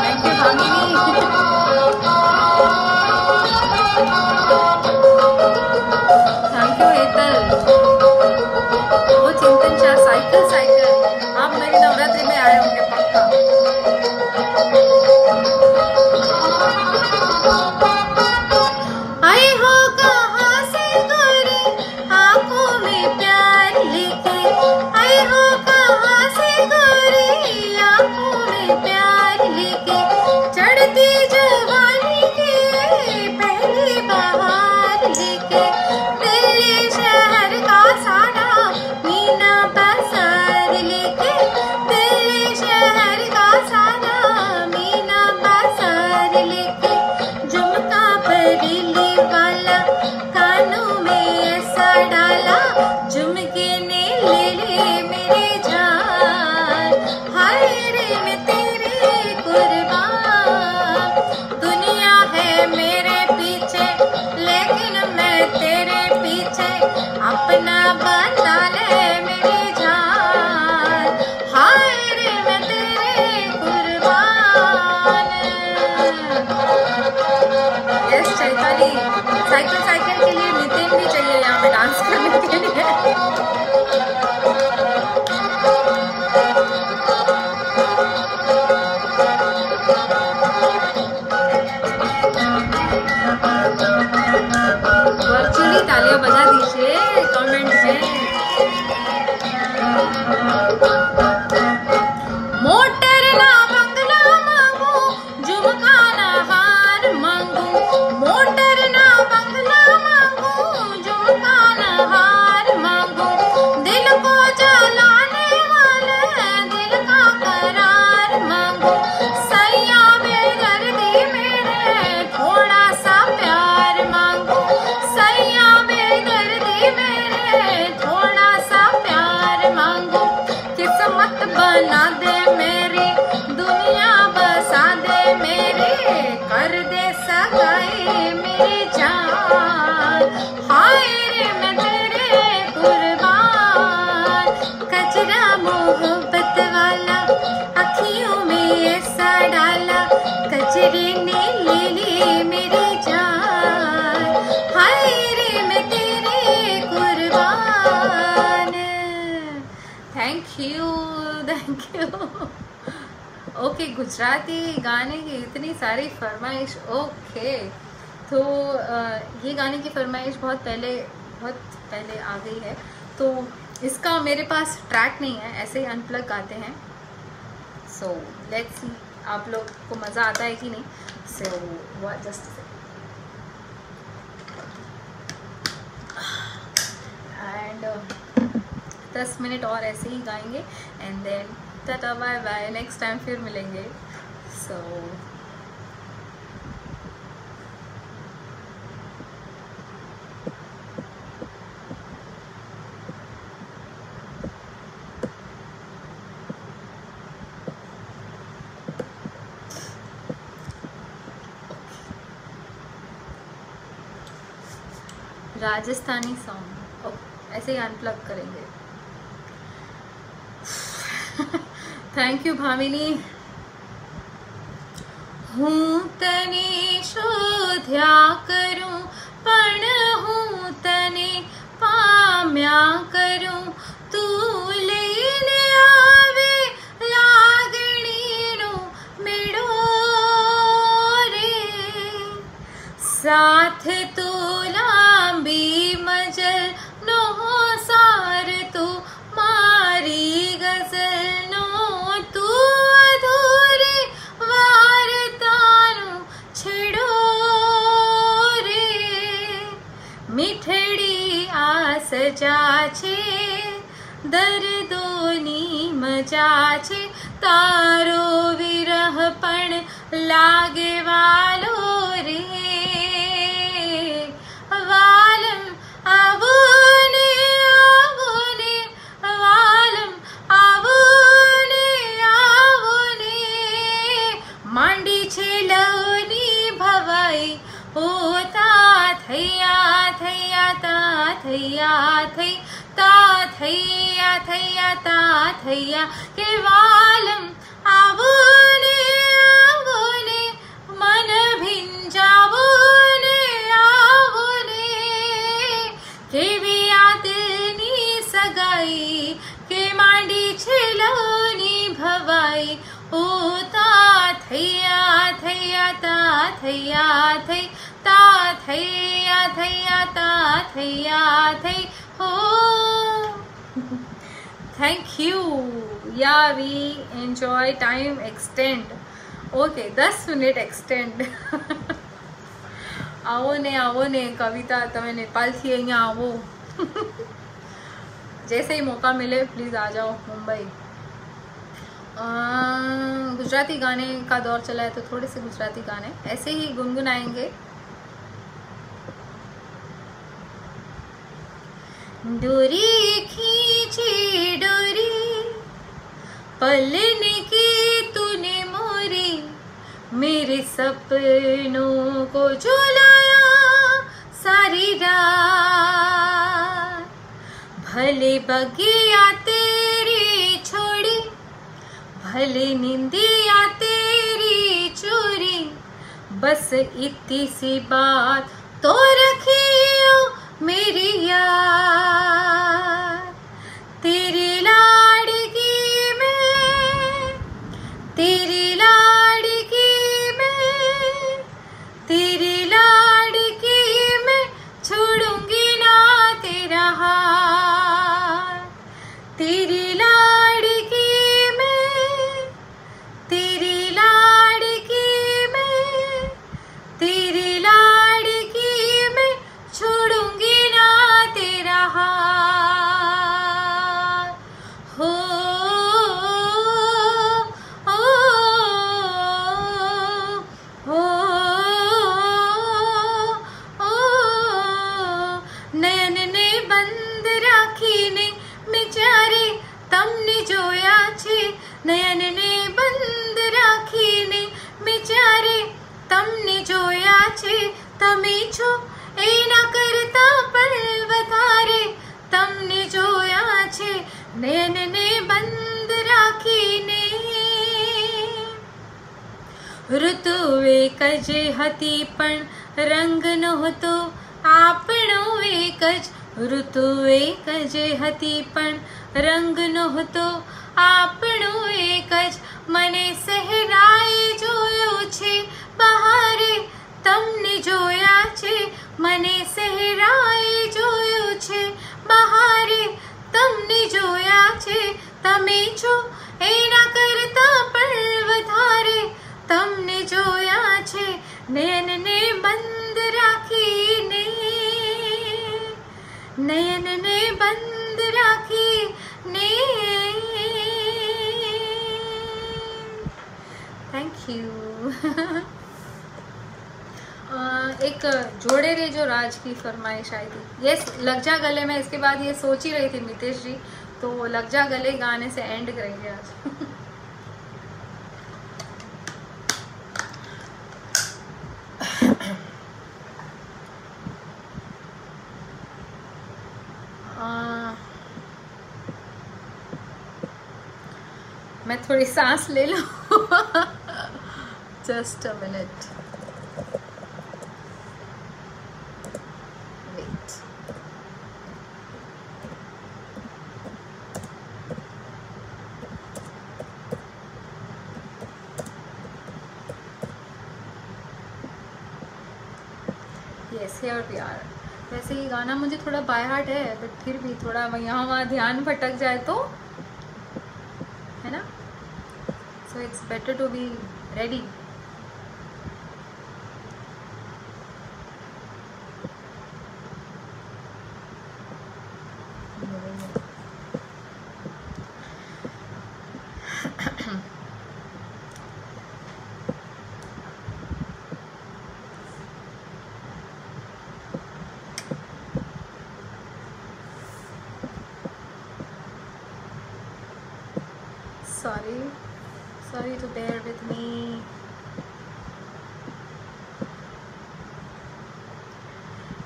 Thank you Bhamini. Thank you Hetal. वो चिंतन शाह साइकिल साइकिल, आप मेरी नवरात्रि में आए होंगे पक्का। आए हो कहाँ से गोरी आंखों में प्यार लेके, आए हो कहाँ से गोरी आंखों में प्यार लेके, चढ़ती जवानी की पहली बहार लेके, दिल्ली शहर का सारा मीना बाजार लेके, दिल्ली शहर का सारा मीना बाजार लेके, झुमका बरेली वाला कानों में ऐसा डाला, झुमके ने ले ली मेरी जान। हाय रे मैं तेरे कुर्बान, दुनिया है मेरे पीछे लेकिन मैं तेरे पीछे, अपना बना ले मेरी जान। हाय रे मैं तेरे कुर्बान। यस चैताली, साइकिल साइकिल के लिए नितिन भी चाहिए यहाँ पे डांस करने के लिए। वर्चुअली तालियां बजा दीजिए कमेंट में। मोटर ना बंगला मांगू, झुमका ना हार मांगू, मोटर ना बंगला मांगू, झुमका ना हार मांगू, दिल को जलाने वाले दिल का करार मांगू, सैया बेदर्दी मेरे थोड़ा सा प्यार मांगू, सैया बेदर्दी थैंक यू। ओके, गुजराती गाने की इतनी सारी फरमाइश। ओके, तो ये गाने की फरमाइश बहुत पहले आ गई है, तो इसका मेरे पास ट्रैक नहीं है, ऐसे ही अनप्लग गाते हैं। सो लेट्स सी आप लोग को मज़ा आता है कि नहीं। सो जस्ट एंड 10 मिनट और ऐसे ही गाएंगे and then tata bye bye, next time फिर मिलेंगे। सो राजस्थानी सॉन्ग ऐसे ही अनप्लग करेंगे। Thank you Bhamini. हूँ तने शोध्या करूँ पण हूँ तने पाम्या करूँ, तू लईने आवे लागणीनो मेळो रे, साथ तू लांबी मजल नो सार तू मारी गजल नो, तू अधूरी वारतानु छेड़ो रे, मीठड़ी आस जाछे दर्दोनी मजा छे, तारो विरह पण लागे वालो रे, वालम आवो ने आवो ने, वालम आवो ने, मांडी छे लवनी भवाई होता थैया थैया ता थैया थई ता थैया थैया ता थैया, के वालम आवो ने मन भिंजावो ने आवो ने, केवी यादनी सगाई के मांडी छेलवनी भवाई होता थैया थैया ता थैया थई ता थैया थैया ता थैया थई हो। थैंक यू या we enjoy time extend. Okay 10 minute extend. આવો ને કવિતા, તમે नेपालથી અહીંયા આવો। जैसे ही मौका मिले प्लीज़ आ जाओ मुंबई। गुजराती गाने का दौर चला है तो थोड़े से गुजराती गाने ऐसे ही गुनगुनाएंगे। डोरी खींची डोरी पलने की तूने मोरी, मेरे सपनों को झुलाया सारी रात, भले बगिया तेरी छोड़ी भले निंदिया तेरी चोरी, बस इतनी सी बात तो रखियो मेरी याद, तेरी लाडकी में तेरी लाडकी में तेरी लाडकी में छोड़ूंगी ना तेरा हाथ, तेरी लाडकी में तेरी लाडकी में तेरी लाडकी में छोड़ूंगी ना तेरा हाथ हो। नयन ने बंद राखी ने मिचारे तमने जोया छे, नयन ने बंद राखी ने मिचारे तमने जोया छे, तमे छो एना करता पण वधारे तमने जोया छे, नयन ने बंद राखी ने। ऋतु एक ज हती पण रंग नहोतो आपणो एक ज, ऋतु एक ज हती पण रंग नहोतो આપણું એક જ મને સહેરાએ જોયો છે બહારે તમને જોયા છે મને સહેરાએ જોયો છે બહારે તમને જોયા છે તમે છો એના કરતા પણ વધારે તમને જોયા છે નયનને બંધ રાખીને નયનને બંધ રાખીને थैंक यू एक जोड़े रे जो राज की फरमाइश आई थी, यस लग जा गले में। इसके बाद ये सोच ही रही थी मितेश जी, तो लग जा गले गाने से एंड करेंगे आज। मैं थोड़ी सांस ले लूं just a minute wait. Yes here we are. वैसे ये गाना मुझे थोड़ा बाय हार्ट है, बट फिर भी थोड़ा यहाँ वहाँ ध्यान भटक जाए तो है ना, so it's better to be ready। Sorry to bear with me।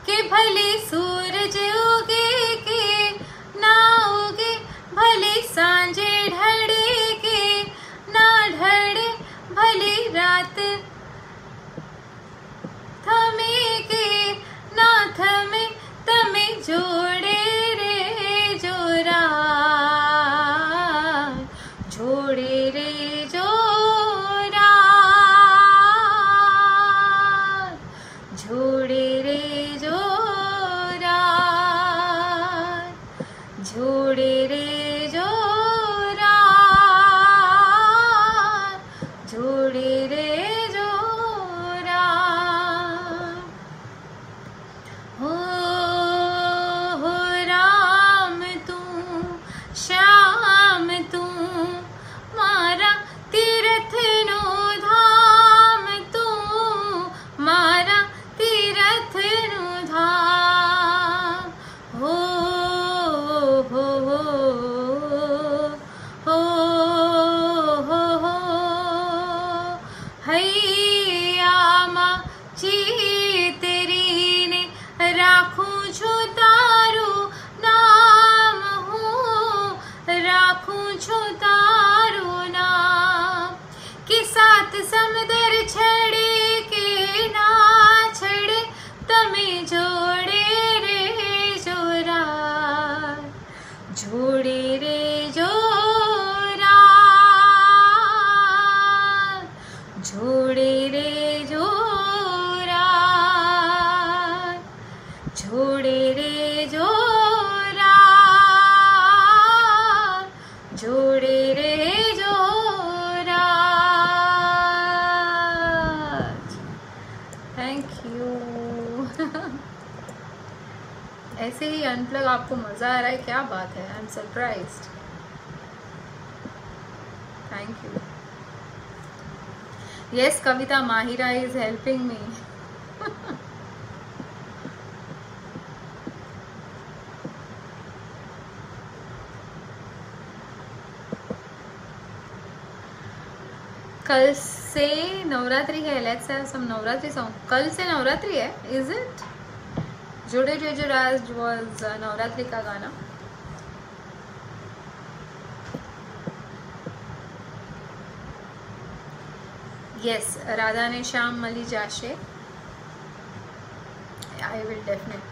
के भले सूरज उगे के ना उगे, भले सांझे ढले के ना ढले, भले रात थमे के ना थमे, तमे जोड़े रे जोरा जोड़े रे ऐसे ही अनप्लग आपको मज़ा आ रहा है, क्या बात है, I am surprised. Thank you. Yes Kavita Mahira is helping me. कल से नवरात्रि है, let's have some Navratri song. कल से नवरात्रि है, इज इट? जुड़े जो राज वाज नवरात्रि का गाना। यस राधा ने श्याम मली जाशे, आई विल डेफिनेट।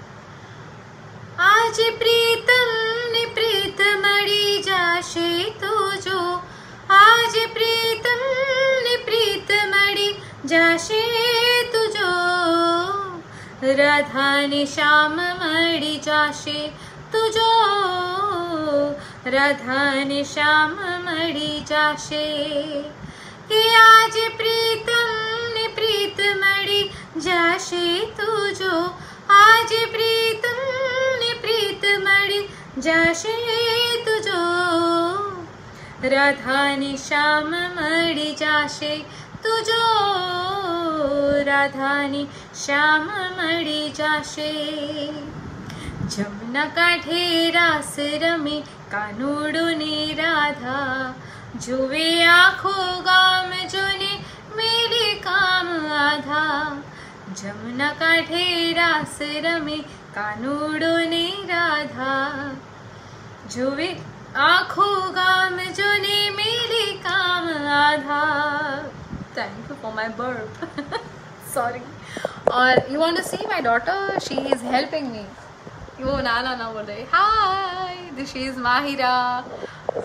आज प्रीतम ने प्रीत मड़ी जाशे तो जो प्रीतम ने प्रीत मड़ी जाशे तुझो, राधा ने श्याम मड़ी जाशे तुझो, राधा ने श्याम मड़ी जाशे। कि आज प्रीतम ने प्रीत मड़ी जाशे तुझो, आज प्रीतम ने प्रीत मड़ी जाशे तुझो, राधा ने श्याम मड़ी जाशे तुझो, राधा ने श्याम मड़ी जाशे। जमुना कांठे रास रमे कानूड़ो ने राधा, जुवे आँखो गाम जोने मेरे काम आधा। जमुना कांठे रास रमे कानूड़ो ने राधा, जुवे आँखो गाम जोने मेरे काम आधा। Thank you for my burp. Sorry. और you want to see my daughter? She is helping me. वो ना बोल रहे hi, this is Mahira,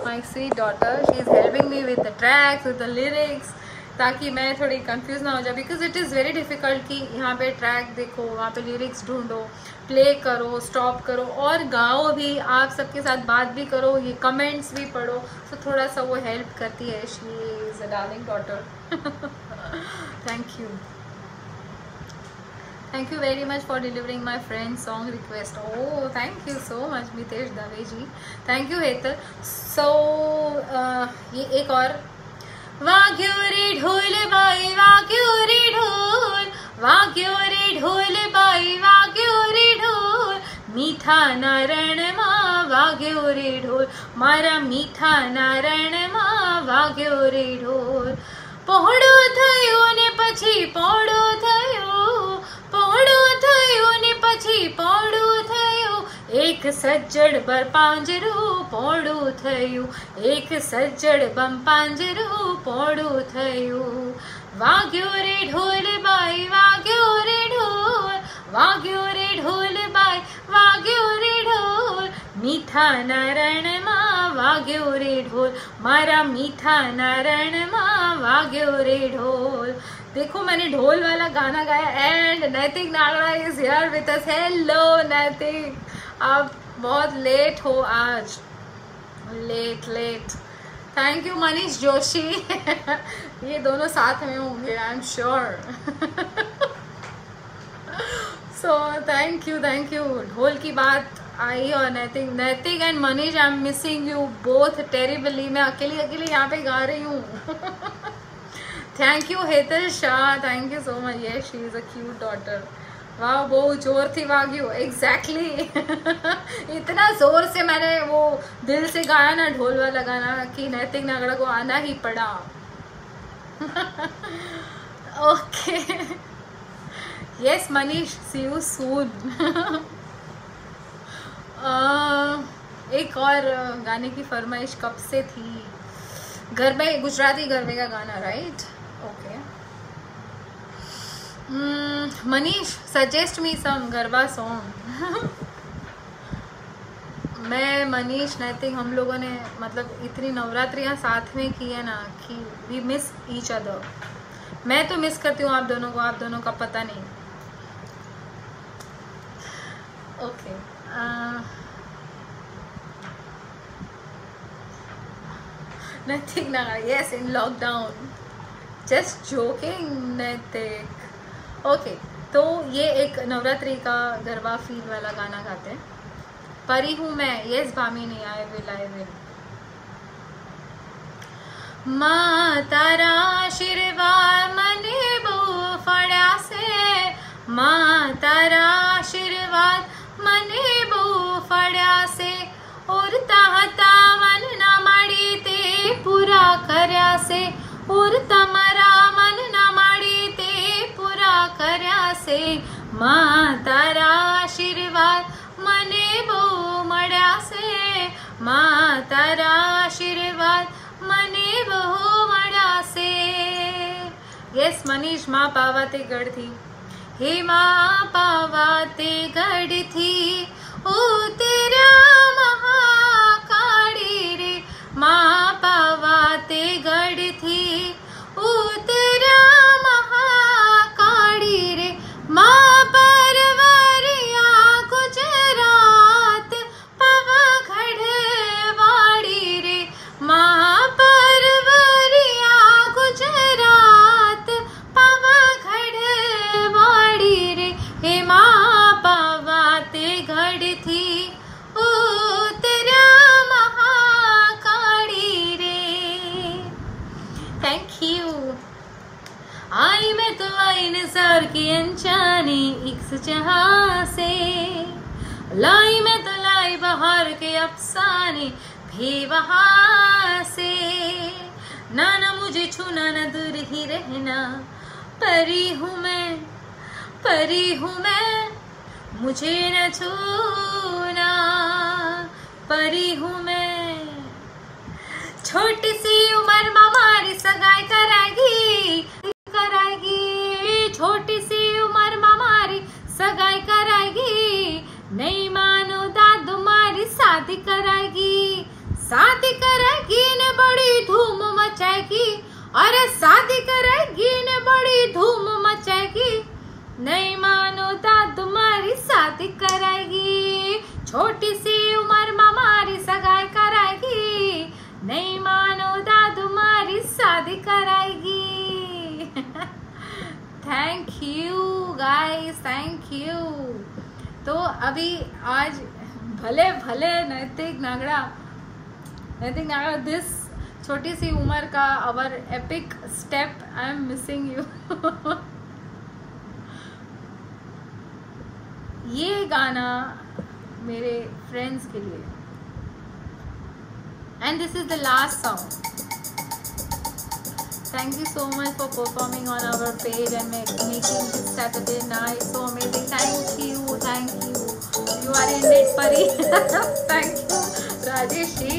my sweet daughter. She is helping me with the tracks, with the lyrics, ताकि मैं थोड़ी कंफ्यूज ना हो जाए, because it is very difficult कि यहाँ पे ट्रैक देखो, वहाँ पे लिरिक्स ढूंढो, प्ले करो, स्टॉप करो और गाओ भी, आप सबके साथ बात भी करो, ये कमेंट्स भी पढ़ो, तो थोड़ा सा वो हेल्प करती है। She is a darling daughter. Thank you very much for delivering my friend's song request. Oh, thank you so much Mitesh Dave ji. Thank you Hetal. So ये एक और, वाग्यो रे ढोल बाई वाग्यो रे ढोल, वाग्यो रे ढोल बाई वाग्यो रे ढोल, मीठा नारायण माँ वाग्यो रे ढोल, मारा मीठा नारायण माँ वाग्यो रे ढोल। पહોળો થયો ને પછી પહોળો થયો, પહોળો થયો ને પછી પહોળો થયો, એક સજ્જડ બર પાંજરો પહોળો થયો, એક સજ્જડ બમ પાંજરો પહોળો થયો। વાગ્યો રે ઢોલ બાઈ વાગ્યો રે ઢોલ, વાગ્યો રે ઢોલ બાઈ વાગ્યો રે ઢોલ, मीठा नारायण माँ वाग्यो रे ढोल, मारा मीठा नारायण माँ वाग्यो रे ढोल। देखो मैंने ढोल वाला गाना गाया and Naitik Nagda is here with us. Hello Naitik, आप बहुत लेट हो आज, late. Thank you Manish Joshi. ये दोनों साथ में होंगे I am sure. So thank you. ढोल की बात आई और Naitik and Manish, I am missing you both terribly. मैं अकेली यहाँ पे गा रही हूँ। Thank you Hetal Shah, thank you so much. ये she is a cute daughter. वाह, बहुत जोर थी वाग्यू। एग्जैक्टली। इतना जोर से मैंने वो दिल से गाया ना ढोल वाला गाना कि नैतिक नागड़ा को आना ही पड़ा। Okay yes Manish, see you soon. एक और गाने की फरमाइश कब से थी? गरबे, गुजराती गरबे का गाना, right? Okay Manish, suggest me some garba song. मैं मनीष नैतिक हम लोगों ने मतलब इतनी नवरात्रियां साथ में की है ना कि वी मिस ईच अदर। मैं तो मिस करती हूँ आप दोनों को, आप दोनों का पता नहीं। ओके नैतिक ना, yes in lockdown, just joking नैतिक। ओके तो ये एक नवरात्रि का गरबा फील वाला गाना गाते हैं। परी हूँ मैं, यस भामिनी, आई विल। माँ तारा आशीर्वाद मने बो फड़ा से, माँ तारा आशीर्वाद मने बो फड़ा से, और ताहता मन ना माड़ी ते पूरा करया से, और तमरा मन ना माड़ी ते पूरा करया से, माँ तारा आशीर्वाद मने बो मड़ा से, माँ तारा आशीर्वाद मने बो मड़ा से। यस मनीष, माँ पावाते गढ़ थी, हे माँ पावाते गढ़ थी, ओ तेरा महाकाड़ी रे, माँ पावाते गढ़ सर की अनजाने एक जहां से, लाई मैं तो लाई बाहर के अफसाने बेवहां से, ना ना मुझे छूना ना दूर ही रहना, परी हूँ मैं, परी हूँ मैं, मुझे न छूना, परी हूँ मैं। छोटी सी उम्र में हमारी सगाई कराएगी, कराएगी, छोटी सी उम्र में हमारी सगाई कराएगी, नहीं मानो दादू हमारी शादी कराएगी, शादी कराएगी ने बड़ी धूम मचाएगी, अरे शादी कराएगी ने बड़ी धूम मचाएगी, नहीं मानो दादू हमारी शादी कराएगी, छोटी सी उम्र में हमारी सगाई कराएगी, नहीं मानो दादू हमारी शादी कराएगी। Thank you guys, thank you. तो अभी आज भले भले नैतिक नागड़ा दिस छोटी सी उम्र का our epic step, I am missing you. ये गाना मेरे फ्रेंड्स के लिए, and this is the last song. Thank you so much for performing on our page and making this Saturday night so amazing. Thank you, thank you. You are in it, Pari. Thank you, Rajesh ji.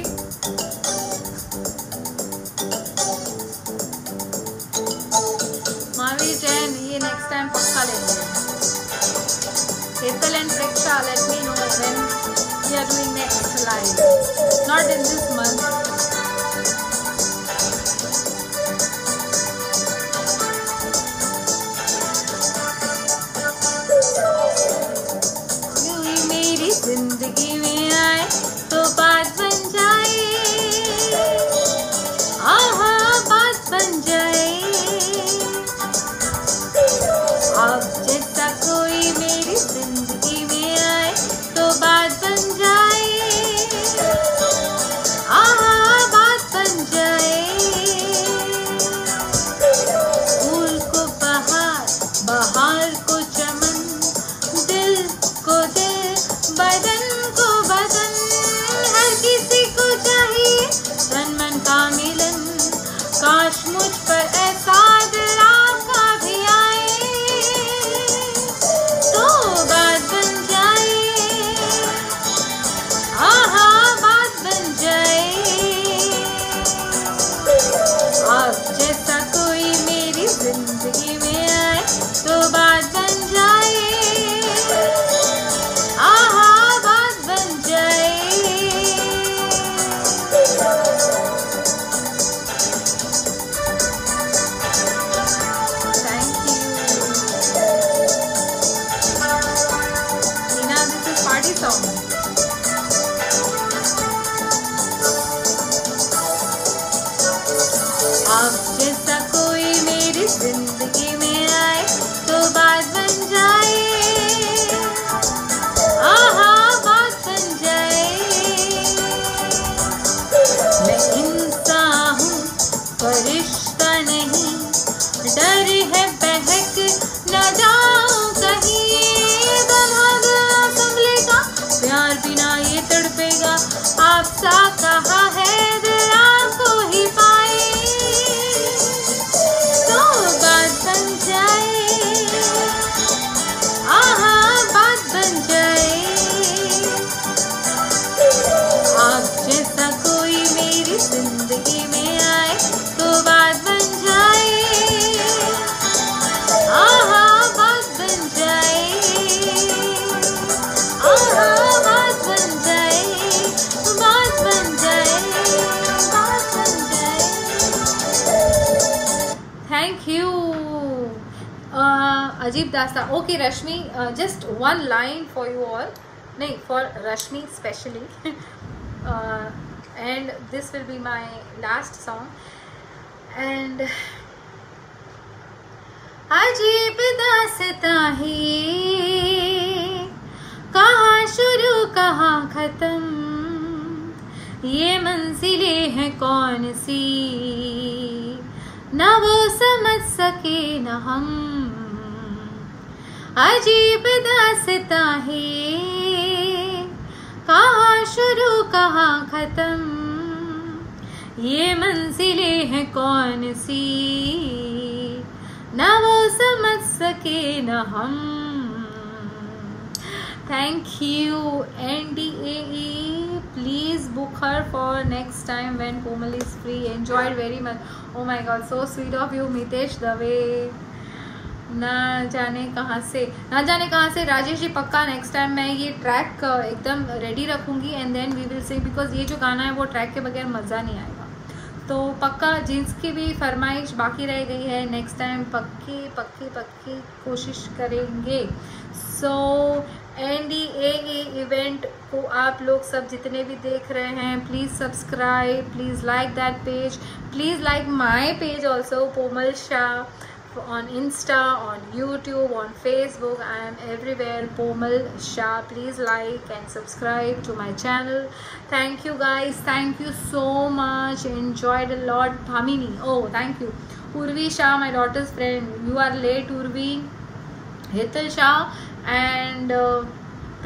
Mavi Jain, ये next time पक्का लेंगे. Hetal and Preksha, let me know when we are doing next live. Not in this month. जिंदगी में आए तो बात बन जाए, आहा बात बन जाए, अब जैसा कोई मेरी जिंदगी में आए तो बात बन जाए, आहा बात बन जाए, फूल को बहार, बहार को चमन, दिल को दिल, बदन को बदन, हर किसी को चाहिए तन मन का मिलन, काश मुझ पर ऐसा दिल आपका भी आए तो बात बन जाए, आहा बात बन जाए, आप जैसा कोई मेरी जिंदगी में आए तो बात बन जाए, अब जैसा कोई मेरी जिंदगी में आए तो बात बन जाए, आहा बात बन जाए, मैं इंसान हूँ फरिश्ता नहीं, डर है बहक न जाऊं कहीं, बना संभलेगा प्यार बिना ये तड़पेगा, आपसा कहा है दिल आपको ही पाए तो बात बन जाए, आहा बात बन जाए, आप जैसा कोई मेरी जिंदगी में आए तो बात बन जाए, आहा बात बन जाए, आहा बात बन जाए, बात बन जाए, बात बन जाए। थैंक यू अजीब दास्ता। Okay Rashmi, just one line for you all, नहीं for Rashmi specially, and this will be my last song. And अजीब दास्ता है, कहाँ शुरू कहाँ खत्म, ये मंजिलें हैं कौन सी, न वो समझ सके न हम, अजीब दास्तां है, कहाँ शुरू कहाँ खत्म, ये मंजिलें हैं कौन सी, ना वो समझ सके न हम। Thank you NDAE. Please book her for next time when Komal is free. Enjoyed very much. Oh my God, so sweet of you, Mitesh Dave. ना जाने कहाँ से राजेश जी, पक्का नेक्स्ट टाइम मैं ये ट्रैक एकदम रेडी रखूँगी and then we will sing, because ये जो गाना है वो ट्रैक के बगैर मज़ा नहीं आएगा। तो पक्का जिसकी भी फरमाइश बाकी रह गई है नेक्स्ट टाइम पक्की कोशिश करेंगे। सो NDAE इवेंट को आप लोग सब जितने भी देख रहे हैं, please subscribe, please like that page, please like my page also, Komal Shah, on Insta, on YouTube, on Facebook. I am everywhere, Komal Shah. Please like and subscribe to my channel. Thank you guys, thank you so much, enjoyed a lot. Bhamini, oh thank you. Urvi Shah, my daughter's friend, you are late Urvi. Hital Shah and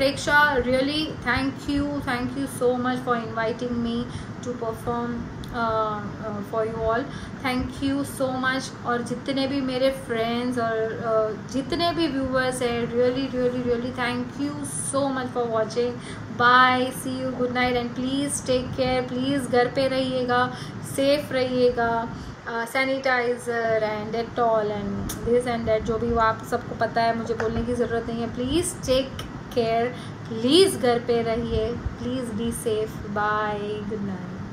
Preksha, really thank you so much for inviting me to perform for you all. Thank you so much. और जितने भी मेरे फ्रेंड्स और जितने भी व्यूवर्स हैं, really thank you so much for watching. Bye, see you, good night and please take care. Please घर पे रहिएगा, सेफ रहिएगा, sanitizer and Dettol and this and that, जो भी वो आप सबको पता है, मुझे बोलने की ज़रूरत नहीं है। प्लीज़ टेक केयर, प्लीज़ घर पे रहिए, please be safe. Bye, good night.